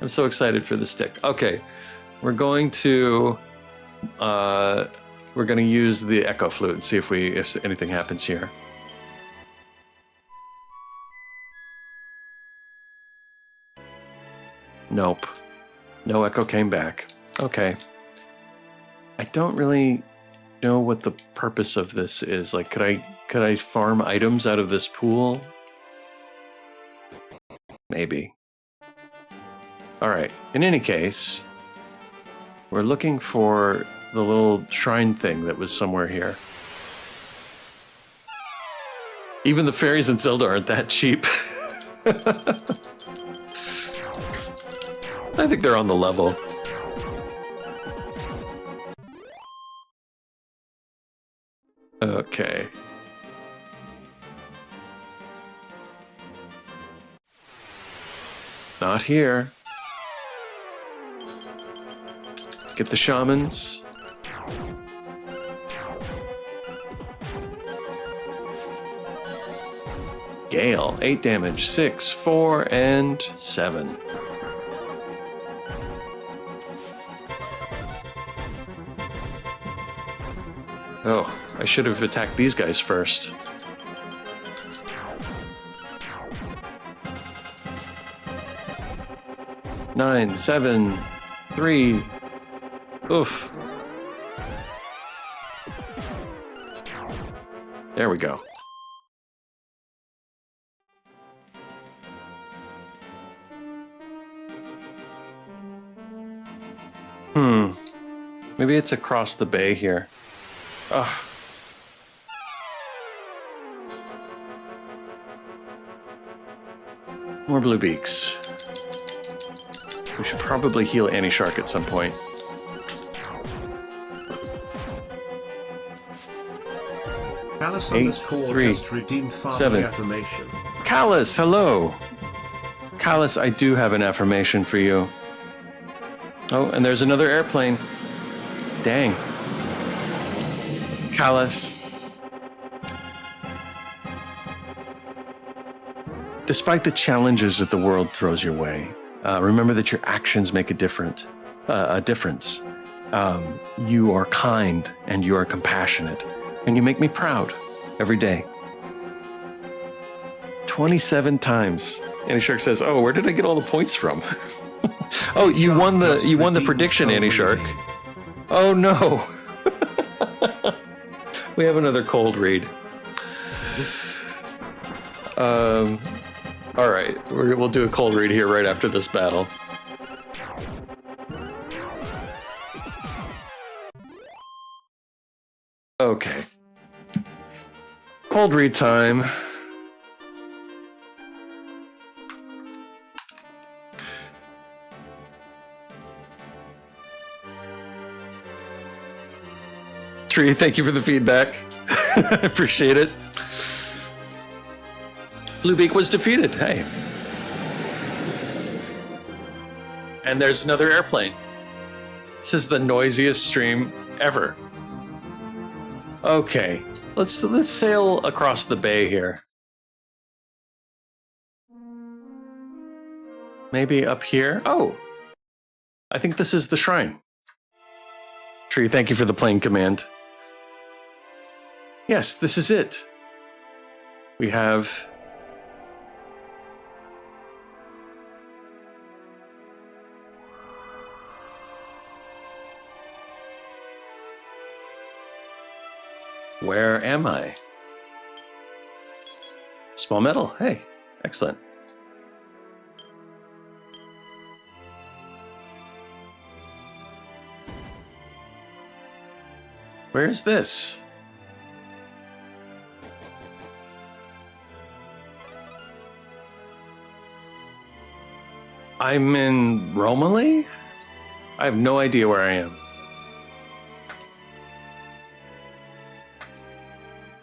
I'm so excited for the stick. Okay, we're going to use the echo flute and see if anything happens here. Nope. No echo came back. Okay. I don't really know what the purpose of this is. Like, could I farm items out of this pool? Maybe. Alright, in any case, we're looking for the little shrine thing that was somewhere here. Even the fairies in Zelda aren't that cheap. I think they're on the level. Okay. Not here. Get the shamans. Gale, 8 damage, 6, 4, and 7. Oh, I should have attacked these guys first. Nine, 7, 3. Oof. There we go. Maybe it's across the bay here. Ugh. More blue beaks. We should probably heal Annie Shark at some point. Callus 8, 3, just redeemed 7. affirmation. Callus, hello! Callus, I do have an affirmation for you. Oh, and there's another airplane. Dang. Callus. Despite the challenges that the world throws your way, remember that your actions make a difference. You are kind and you are compassionate, and you make me proud every day. 27 times. Annie Shark says, "Oh, where did I get all the points from?" Oh, you won the prediction, Annie Shark. Oh no. We have another cold read. All right, we'll do a cold read here right after this battle. Okay. Cold read time. Tree, thank you for the feedback. I appreciate it. Bluebeak was defeated. Hey. And there's another airplane. This is the noisiest stream ever. Okay, let's sail across the bay here. Maybe up here? Oh, I think this is the shrine. Tree, thank you for the plane command. Yes, this is it. We have... Where am I? Small metal. Hey, excellent. Where is this? I'm in Romilly? I have no idea where I am.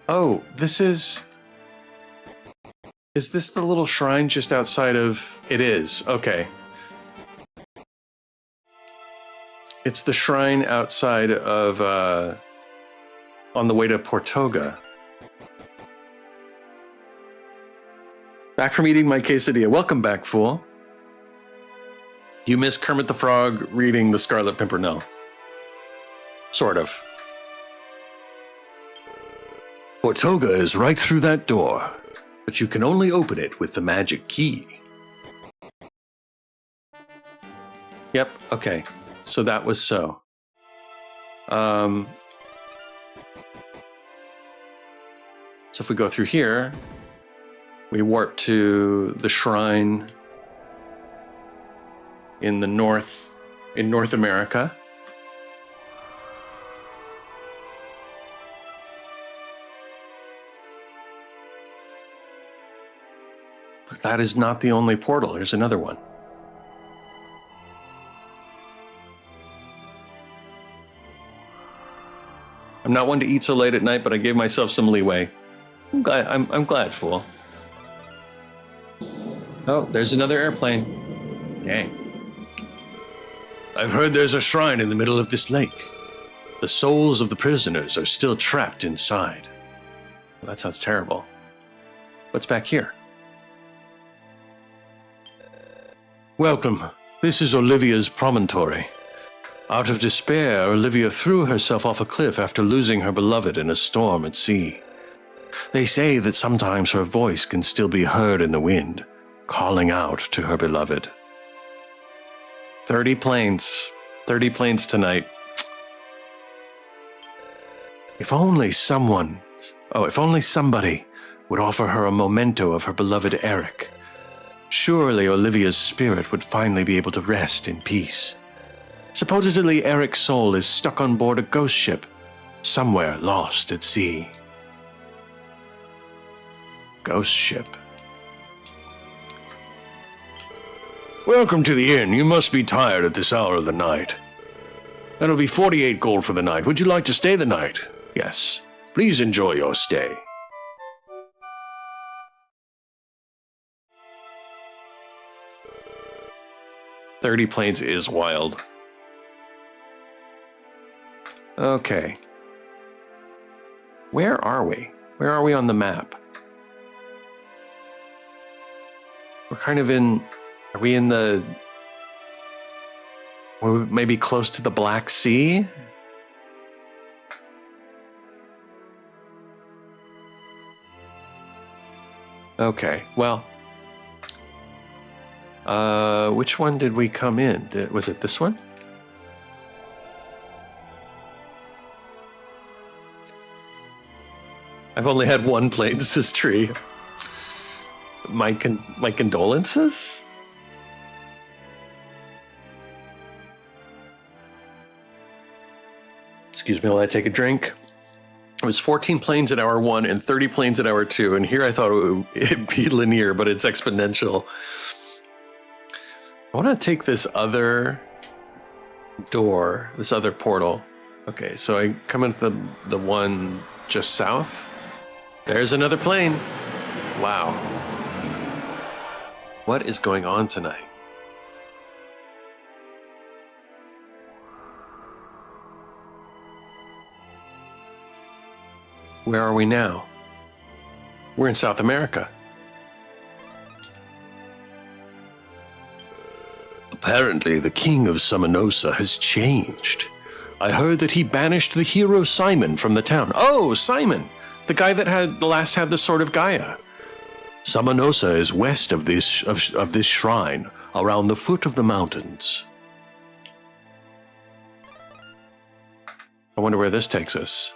Oh, this is... Is this the little shrine just outside of... It is, okay. It's the shrine outside of, on the way to Portoga. Back from eating my quesadilla. Welcome back, fool. You missed Kermit the Frog reading The Scarlet Pimpernel. Sort of. Portoga is right through that door, but you can only open it with the magic key. Yep, okay. So that was so. So if we go through here, we warp to the shrine in the North America. But that is not the only portal. Here's another one. I'm not one to eat so late at night, but I gave myself some leeway. I'm glad, fool. Oh, there's another airplane. Dang. I've heard there's a shrine in the middle of this lake. The souls of the prisoners are still trapped inside. Well, that sounds terrible. What's back here? Welcome. This is Olivia's promontory. Out of despair, Olivia threw herself off a cliff after losing her beloved in a storm at sea. They say that sometimes her voice can still be heard in the wind, calling out to her beloved. 30 planes. 30 planes tonight. If only somebody would offer her a memento of her beloved Eric. Surely Olivia's spirit would finally be able to rest in peace. Supposedly, Eric's soul is stuck on board a ghost ship, somewhere lost at sea. Ghost ship. Welcome to the inn. You must be tired at this hour of the night. That'll be 48 gold for the night. Would you like to stay the night? Yes. Please enjoy your stay. $30 planes is wild. Okay. Where are we? Where are we on the map? We're kind of in... Are we in the... We're maybe close to the Black Sea? Okay, well... which one did we come in? Was it this one? I've only had one plane, says Tree. My condolences? Excuse me while I take a drink. It was 14 planes at hour 1 and 30 planes at hour 2, and here I thought it'd be linear, but it's exponential. I want to take this other door, this other portal. Okay, so I come into the one just south. There's another plane. Wow. What is going on tonight? Where are we now? We're in South America. Apparently, the king of Samanosa has changed. I heard that he banished the hero Simon from the town. Oh, Simon! The guy that last had the Sword of Gaia. Samanosa is west of this shrine, around the foot of the mountains. I wonder where this takes us.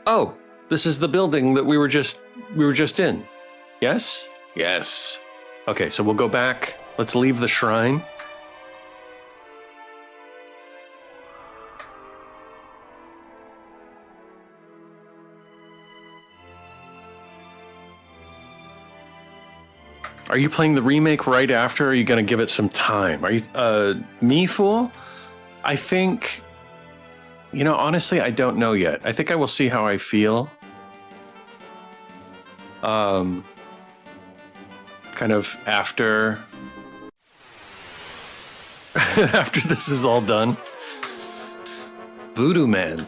Oh, this is the building that we were just in. Yes? Yes. Okay, so we'll go back. Let's leave the shrine. Are you playing the remake right after, or are you going to give it some time? Are you, me, fool? I think, you know, honestly, I don't know yet. I think I will see how I feel. Kind of after, after this is all done. Voodoo Man.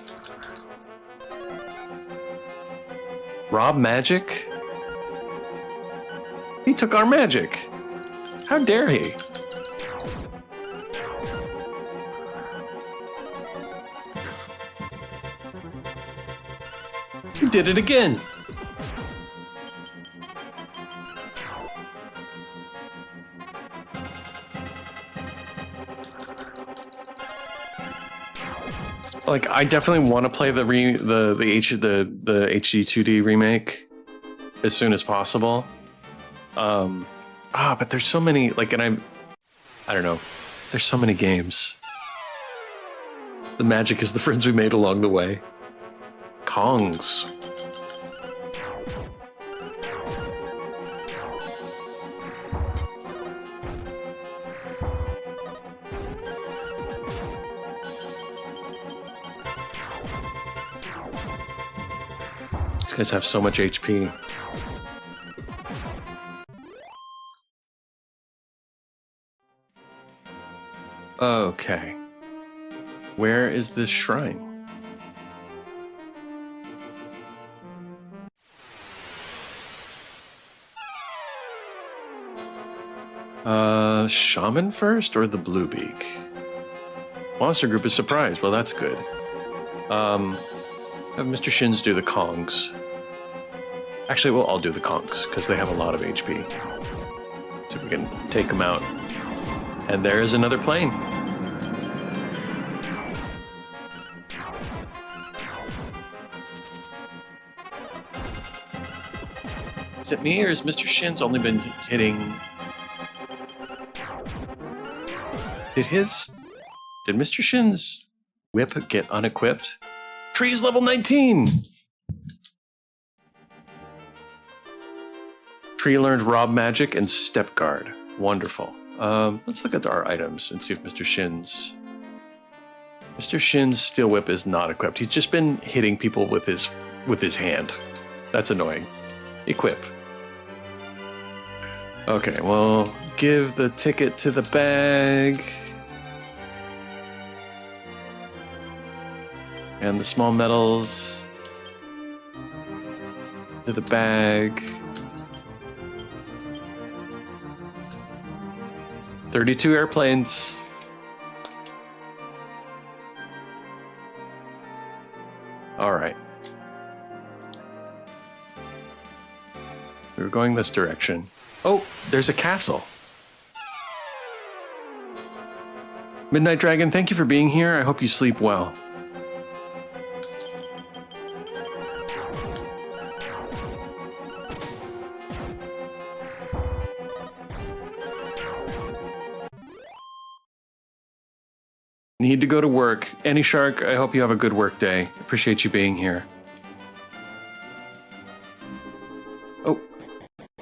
Rob Magic? He took our magic. How dare he? He did it again. Like, I definitely want to play the HD 2D remake as soon as possible. But there's so many, like, and I don't know. There's so many games. The magic is the friends we made along the way. Kongs. These guys have so much HP. Okay. Where is this shrine? Shaman first or the Blue Beak? Monster group is surprised. Well, that's good. Have Mr. Shins do the Kongs. Actually, we'll all do the Kongs because they have a lot of HP. So we can take them out. And there is another plane. Is it me, or has Mr. Shin's only been hitting... Did Mr. Shin's whip get unequipped? Tree's level 19! Tree learned Rob Magic and Step Guard. Wonderful. Let's look at our items and see if Mr. Shin's Steel Whip is not equipped. He's just been hitting people with his hand. That's annoying. Equip. Okay, well, give the ticket to the bag. And the small medals to the bag. 32 airplanes. All right. We're going this direction. Oh, there's a castle. Midnight Dragon, thank you for being here. I hope you sleep well. Need to go to work. Any Shark, I hope you have a good work day. Appreciate you being here. Oh,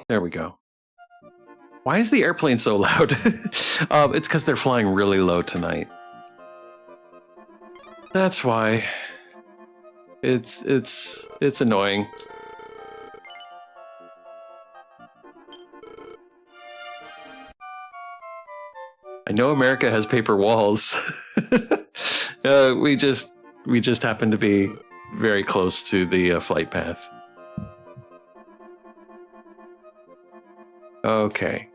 there we go. Why is the airplane so loud? It's because they're flying really low tonight. That's why. It's annoying. I know America has paper walls. We just happen to be very close to the flight path. Okay.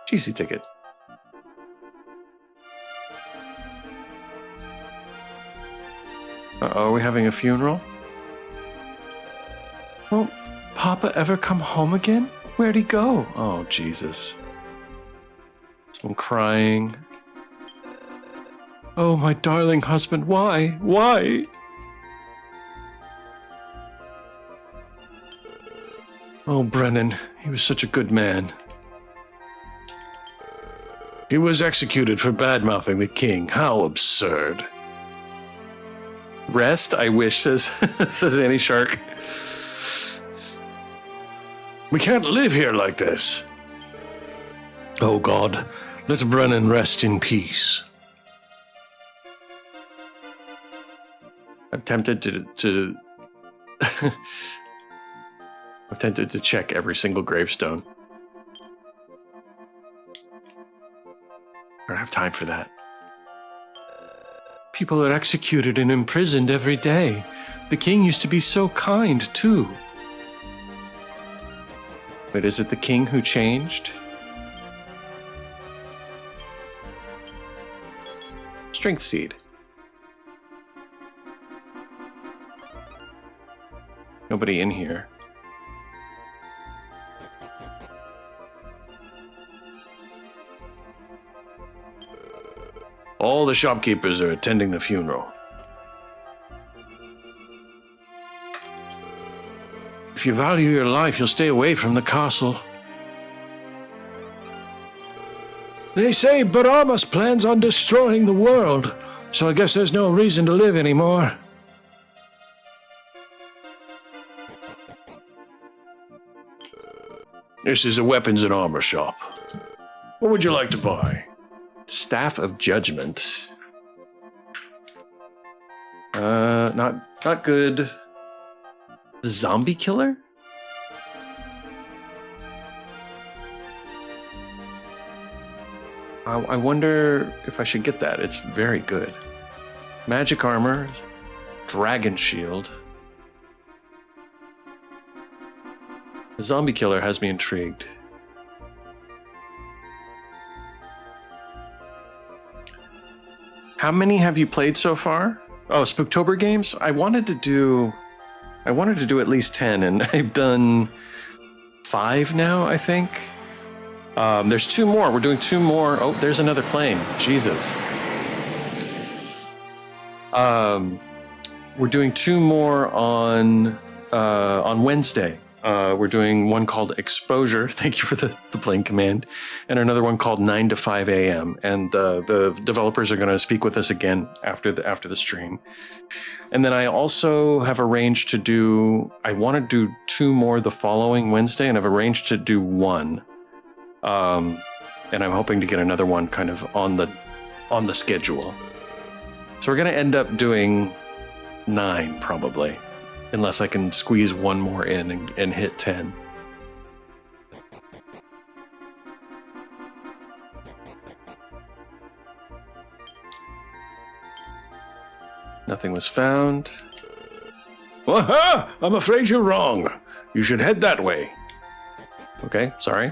GC ticket. Uh-oh, are we having a funeral? Won't Papa ever come home again? Where'd he go? Oh, Jesus. I'm crying. Oh, my darling husband, why? Why? Oh, Brennan, he was such a good man. He was executed for bad-mouthing the king. How absurd. Rest, I wish, says Annie Shark. We can't live here like this. Oh God, let Brennan rest in peace. I'm tempted to I'm tempted to check every single gravestone. I don't have time for that. People are executed and imprisoned every day. The king used to be so kind, too. But is it the king who changed? Strength seed. Nobody in here. All the shopkeepers are attending the funeral. If you value your life, you'll stay away from the castle. They say Baramas plans on destroying the world, so I guess there's no reason to live anymore. This is a weapons and armor shop. What would you like to buy? Staff of Judgment. Not good. The zombie killer? I wonder if I should get that. It's very good. Magic armor. Dragon shield. The zombie killer has me intrigued. How many have you played so far? Oh, Spooktober games? I wanted to do at least 10, and I've done 5 now, I think. There's 2 more. We're doing 2 more. Oh, there's another plane. Jesus. We're doing 2 more on on Wednesday. We're doing one called Exposure. Thank you for the playing command. And another one called 9 to 5 a.m. And the developers are going to speak with us again after the stream. And then I also have arranged to do, I want to do 2 more the following Wednesday, and I've arranged to do 1. And I'm hoping to get another one kind of on the schedule. So we're going to end up doing 9 probably, unless I can squeeze 1 more in and hit 10. Nothing was found. Aha! I'm afraid you're wrong. You should head that way. Okay, sorry.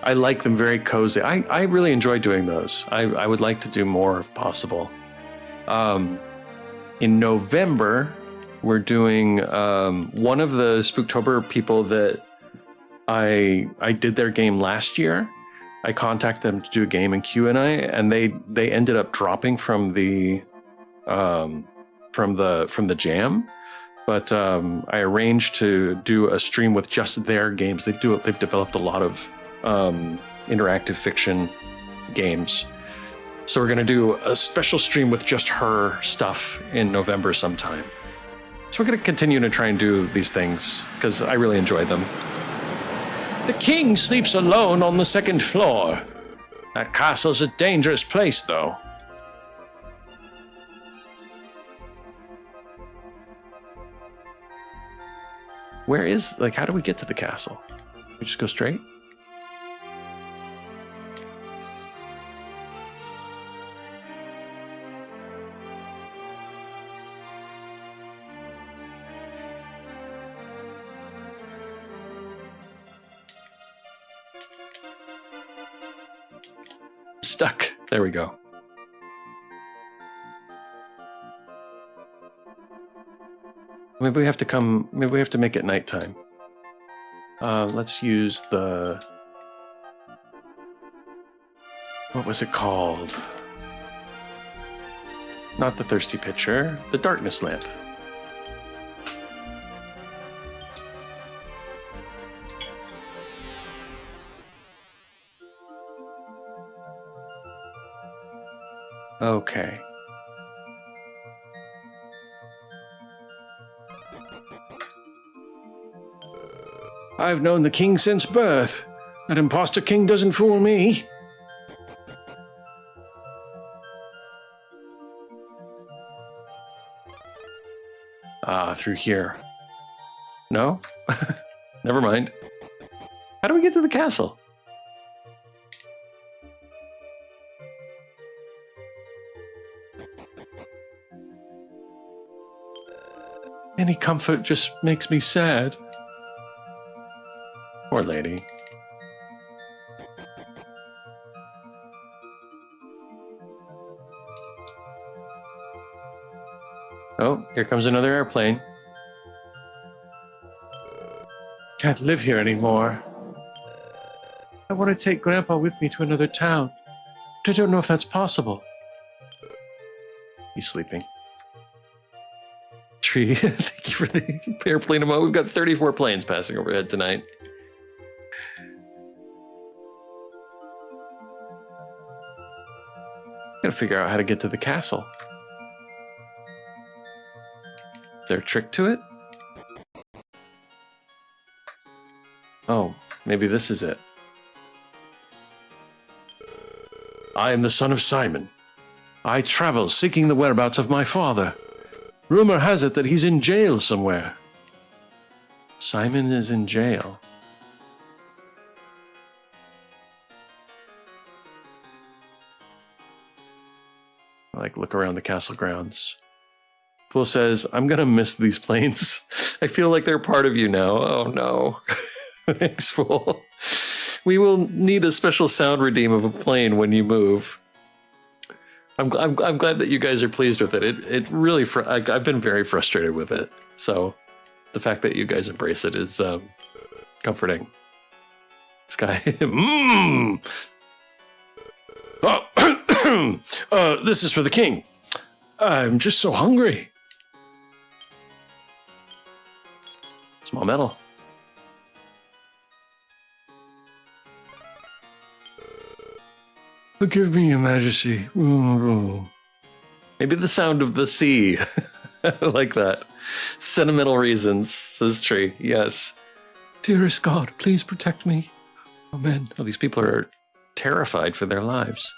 I like them very cozy. I really enjoy doing those. I would like to do more if possible. In November, we're doing one of the Spooktober people that I did their game last year. I contacted them to do a game in Q&A, and they ended up dropping from the jam. But I arranged to do a stream with just their games. They've developed a lot of interactive fiction games. So we're going to do a special stream with just her stuff in November sometime. So we're going to continue to try and do these things because I really enjoy them. The king sleeps alone on the 2nd floor. That castle's a dangerous place, though. Where is, like, how do we get to the castle? We just go straight? Stuck. There we go. Maybe we have to make it nighttime. Let's use the... What was it called? Not the thirsty pitcher, the darkness lamp. Okay. I've known the king since birth. That imposter king doesn't fool me. Through here. No? Never mind. How do we get to the castle? Any comfort just makes me sad. Poor lady. Oh, here comes another airplane. Can't live here anymore. I want to take Grandpa with me to another town, but I don't know if that's possible. He's sleeping. Tree, thank you for the airplane emote. We've got 34 planes passing overhead tonight. Gotta figure out how to get to the castle. Is there a trick to it? Oh, maybe this is it. I am the son of Simon. I travel seeking the whereabouts of my father. Rumor has it that he's in jail somewhere. Simon is in jail. I look around the castle grounds. Fool says, I'm gonna miss these planes. I feel like they're part of you now. Oh no. Thanks, Fool. We will need a special sound redeem of a plane when you move. I'm glad that you guys are pleased with it. It really, I've been very frustrated with it. So the fact that you guys embrace it is comforting. This guy, Oh, This is for the king. I'm just so hungry. Small metal. Forgive me, Your Majesty. Maybe the sound of the sea. I like that. Sentimental reasons, says Tree. Yes. Dearest God, please protect me. Amen. Oh, these people are terrified for their lives.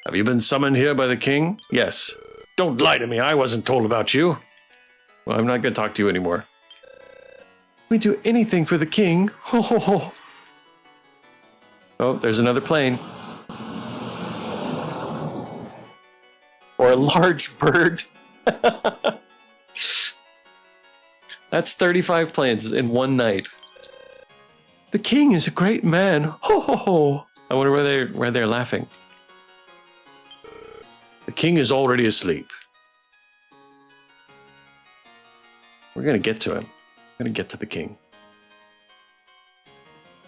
Have you been summoned here by the king? Yes. Don't lie to me. I wasn't told about you. Well, I'm not going to talk to you anymore. We do anything for the king. Ho, ho, ho. Oh, there's another plane. Or a large bird. That's 35 planes in one night. The king is a great man. Ho, ho, ho. I wonder where they're laughing. The king is already asleep. We're going to get to him. We're going to get to the king.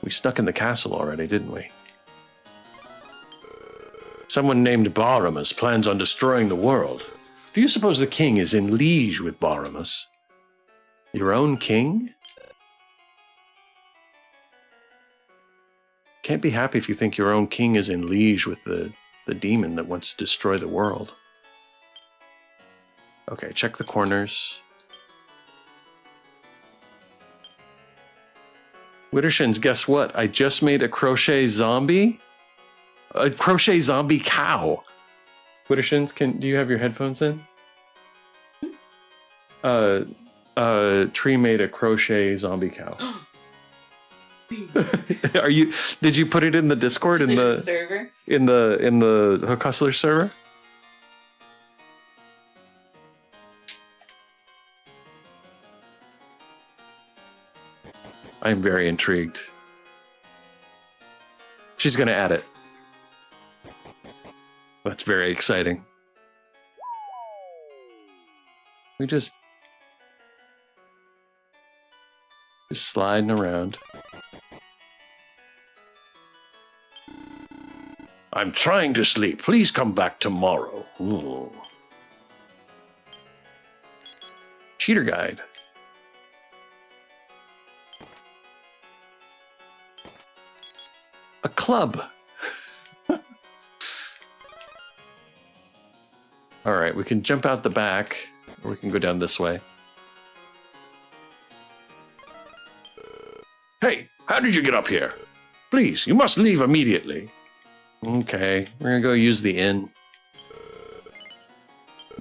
We snuck in the castle already, didn't we? Someone named Baramus plans on destroying the world. Do you suppose the king is in liege with Baramus? Your own king? Can't be happy if you think your own king is in liege with the demon that wants to destroy the world. Okay, check the corners. Wittershins, guess what? I just made a crochet zombie. A crochet zombie cow. Wittershins, do you have your headphones in? Tree made a crochet zombie cow. Did you put it in the Discord in the server? In the Hook Hustler server? I'm very intrigued. She's going to add it. That's very exciting. We just sliding around. I'm trying to sleep. Please come back tomorrow. Ooh. Cheater guide. A club. All right, we can jump out the back, or we can go down this way. Hey, how did you get up here? Please, you must leave immediately. Okay, we're gonna go use the inn.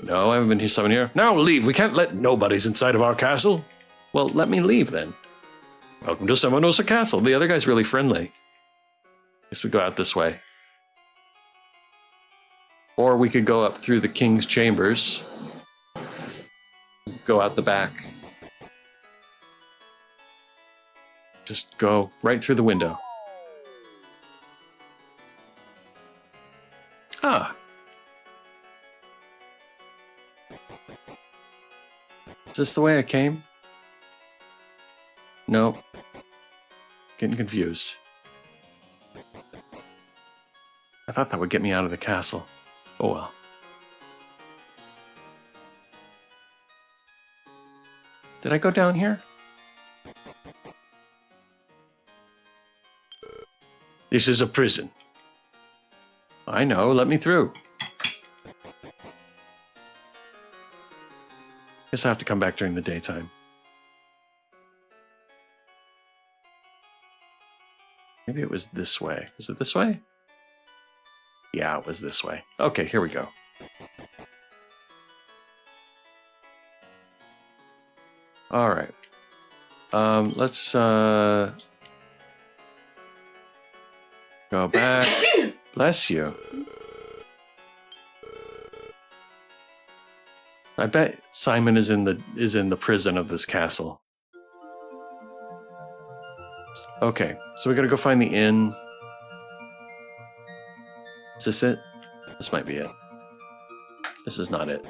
No, I haven't been here. Someone here. Now leave. We can't let nobodies inside of our castle. Well, let me leave then. Welcome to Samanosa Castle. The other guy's really friendly. Guess we go out this way. Or we could go up through the king's chambers. Go out the back. Just go right through the window. Ah. Is this the way I came? No. Getting confused. I thought that would get me out of the castle. Oh well. Did I go down here? This is a prison. I know, let me through. Guess I have to come back during the daytime. Maybe it was this way. Was it this way? Yeah, it was this way. Okay, here we go. All right. Let's go back. Bless you. I bet Simon is in the prison of this castle. Okay, so we gotta go find the inn. Is this it? This might be it. This is not it.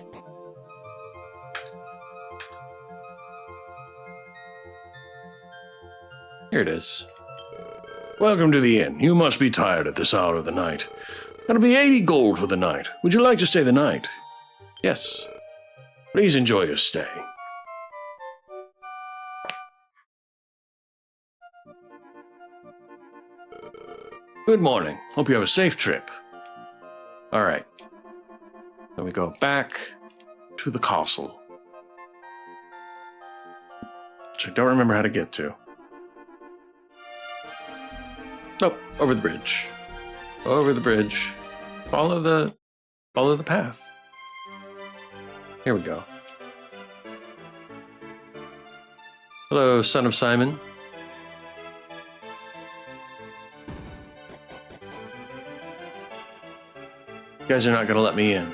Here it is. Welcome to the inn. You must be tired at this hour of the night. That'll be 80 gold for the night. Would you like to stay the night? Yes. Please enjoy your stay. Good morning. Hope you have a safe trip. All right. Then we go back to the castle, which I don't remember how to get to. Nope, over the bridge. Over the bridge. Follow the path. Here we go. Hello, son of Simon. You guys are not going to let me in.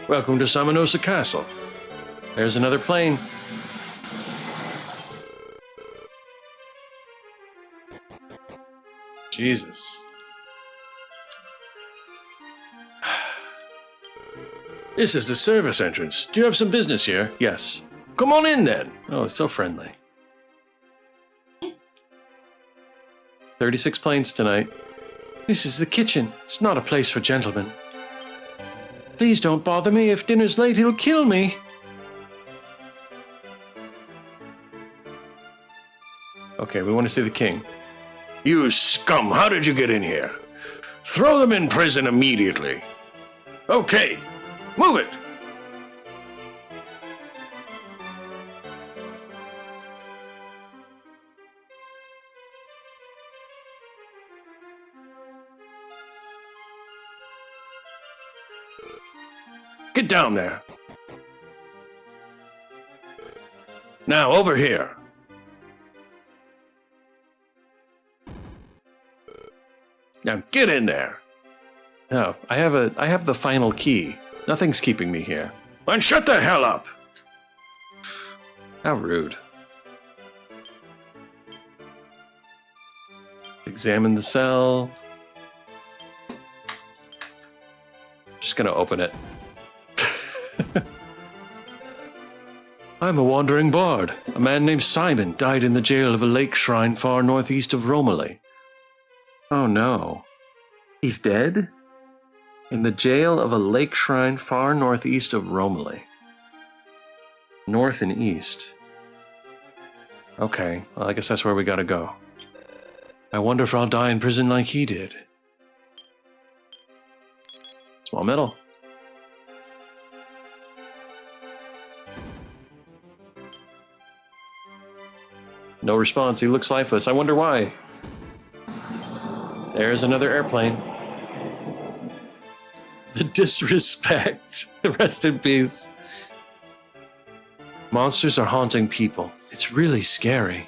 Welcome to Samanosa Castle. There's another plane. Jesus. This is the service entrance. Do you have some business here? Yes. Come on in then. Oh, it's so friendly. 36 planes tonight. This is the kitchen. It's not a place for gentlemen. Please don't bother me. If dinner's late, he'll kill me. Okay, we want to see the king. You scum! How did you get in here? Throw them in prison immediately. Okay, move it! Get down there. Now, over here. Now, get in there. No, I have the final key. Nothing's keeping me here. And shut the hell up! How rude. Examine the cell. Just gonna open it. I'm a wandering bard. A man named Simon died in the jail of a lake shrine far northeast of Romilly. Oh no. He's dead? In the jail of a lake shrine far northeast of Romilly. North and east. Okay, well, I guess that's where we gotta go. I wonder if I'll die in prison like he did. Small metal. No response. He looks lifeless. I wonder why. There's another airplane. The disrespect. Rest in peace. Monsters are haunting people. It's really scary.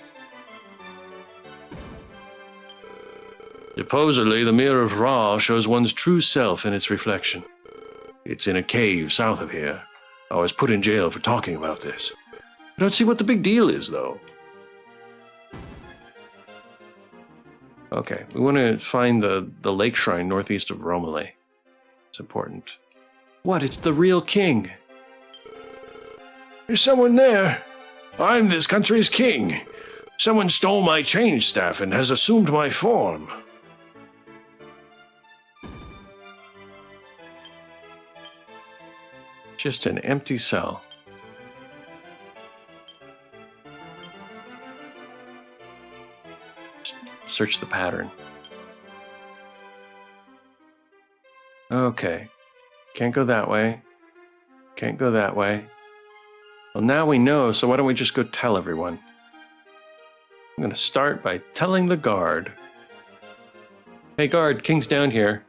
Supposedly, the Mirror of Ra shows one's true self in its reflection. It's in a cave south of here. I was put in jail for talking about this. I don't see what the big deal is, though. Okay, we want to find the lake shrine northeast of Romilly. It's important. What? It's the real king. There's someone there. I'm this country's king. Someone stole my change staff and has assumed my form. Just an empty cell. Search the pattern. Okay. Can't go that way. Can't go that way. Well, now we know, so why don't we just go tell everyone? I'm going to start by telling the guard. Hey guard, king's down here.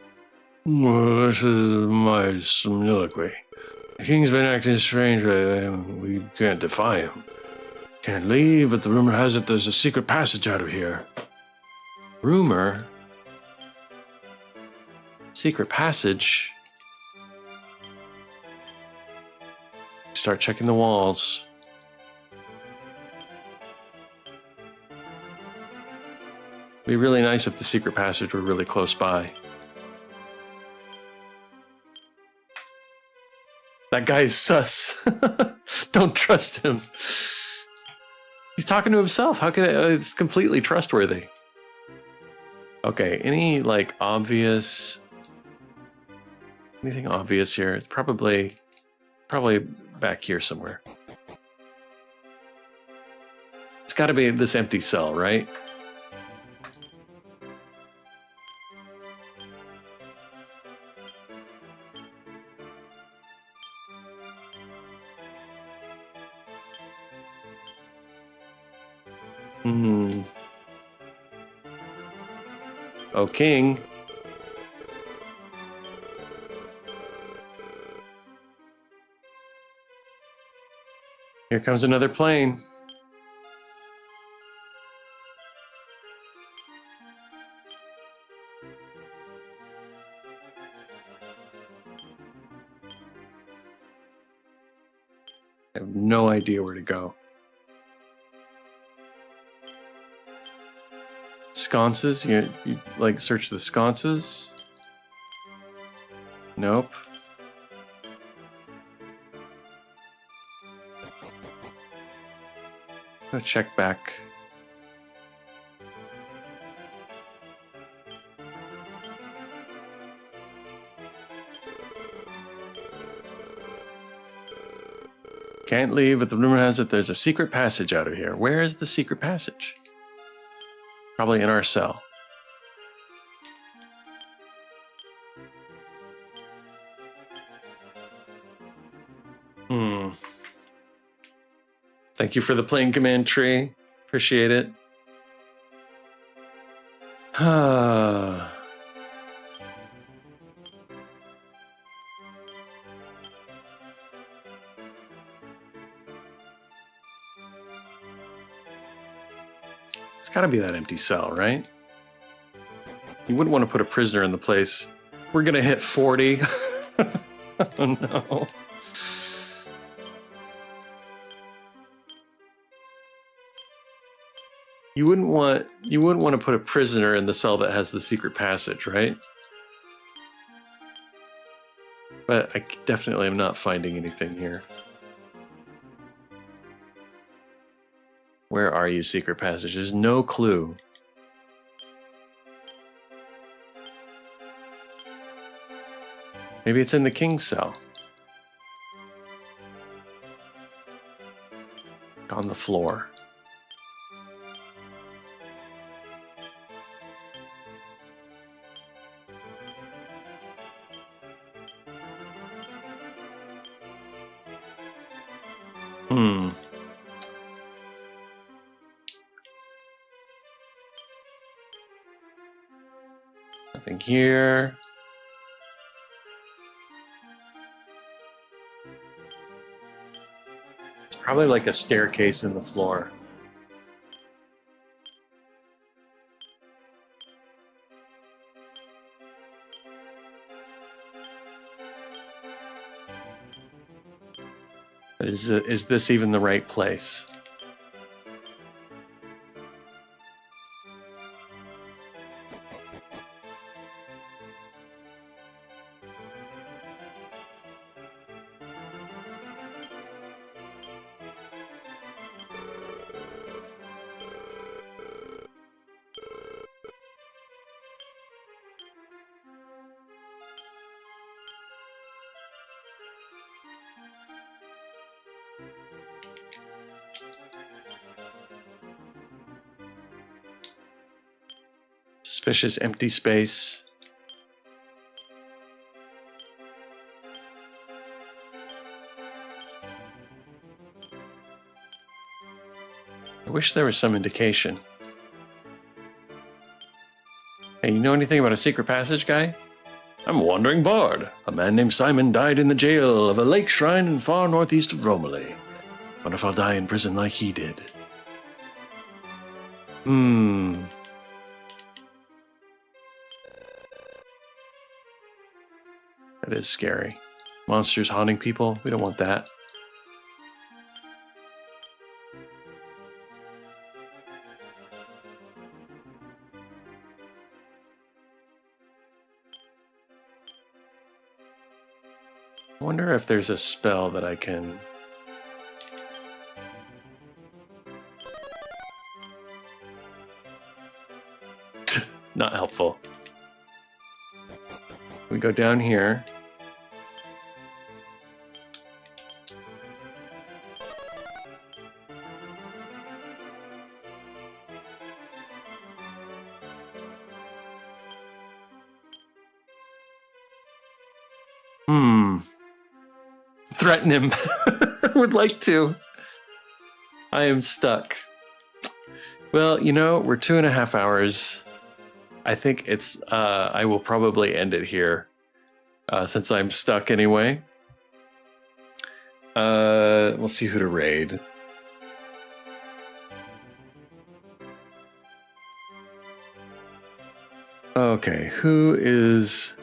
Well, this is my soliloquy. The king's been acting strangely. We can't defy him. Can't leave, but the rumor has it there's a secret passage out of here. Rumor? Secret passage? Start checking the walls. It'd be really nice if the secret passage were really close by. That guy's sus. Don't trust him. He's talking to himself. How can it's completely trustworthy? Okay, any like obvious... Anything obvious here? It's probably back here somewhere. It's got to be this empty cell, right? Hmm. Oh, King. Here comes another plane. I have no idea where to go. Sconces? You like search the sconces? Nope. Go check back. Can't leave, but the rumor has it there's a secret passage out of here. Where is the secret passage? Probably in our cell. Thank you for the plane command tree. Appreciate it. It's got to be that empty cell, right? You wouldn't want to put a prisoner in the place. We're going to hit 40. Oh, no. You wouldn't want to put a prisoner in the cell that has the secret passage, right? But I definitely am not finding anything here. Where are you, secret passage? There's no clue. Maybe it's in the king's cell. On the floor. Nothing here. It's probably like a staircase in the floor. Is this even the right place? Suspicious empty space. I wish there was some indication. Hey, you know anything about a secret passage, guy? I'm a wandering bard. A man named Simon died in the jail of a lake shrine in far northeast of Romilly. Wonder if I'll die in prison like he did. That is scary. Monsters haunting people. We don't want that. I wonder if there's a spell that I can... not helpful. We go down here. Threaten him. Would like to. I am stuck. Well, you know, we're 2.5 hours. I think it's, I will probably end it here, since I'm stuck anyway. We'll see who to raid. Okay, who is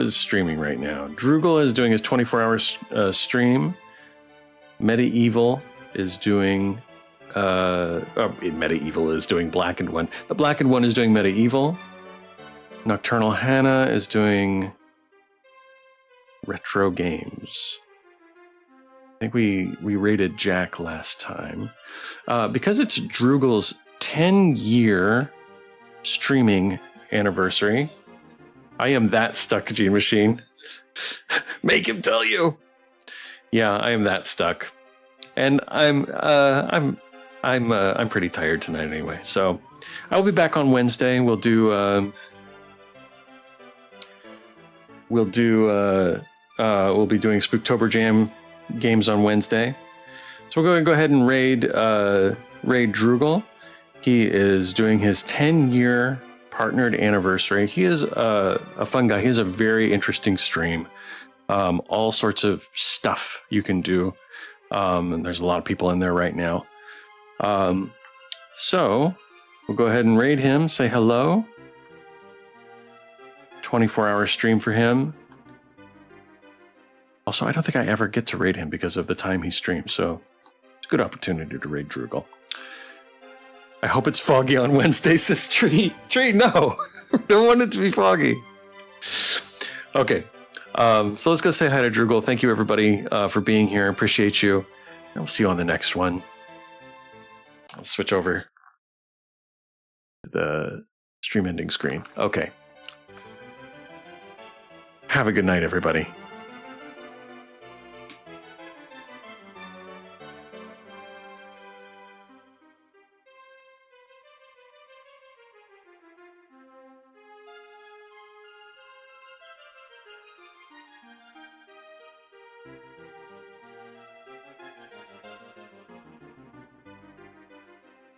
streaming right now? Droogle is doing his 24-hour stream. Medieval is doing Medieval is doing Blackened One. The Blackened One is doing Medieval. Nocturnal Hannah is doing retro games. I think we rated Jack last time. Because it's Droogle's 10-year streaming anniversary. I am that stuck, Gene Machine. Make him tell you. Yeah, I am that stuck, and I'm pretty tired tonight anyway. So I'll be back on Wednesday. We'll be doing Spooktober Jam games on Wednesday. So we're going to go ahead and raid Droogle. He is doing his 10-year partnered anniversary. He is a fun guy. He has a very interesting stream. All sorts of stuff you can do. And there's a lot of people in there right now. So we'll go ahead and raid him, say hello. 24-hour stream for him. Also, I don't think I ever get to raid him because of the time he streams, so it's a good opportunity to raid Droogle. I hope it's foggy on Wednesday, says Tree. Tree, no. Don't want it to be foggy. Okay. So let's go say hi to Droogle. Thank you, everybody, for being here. Appreciate you. And we'll see you on the next one. I'll switch over to the stream ending screen. Okay. Have a good night, everybody.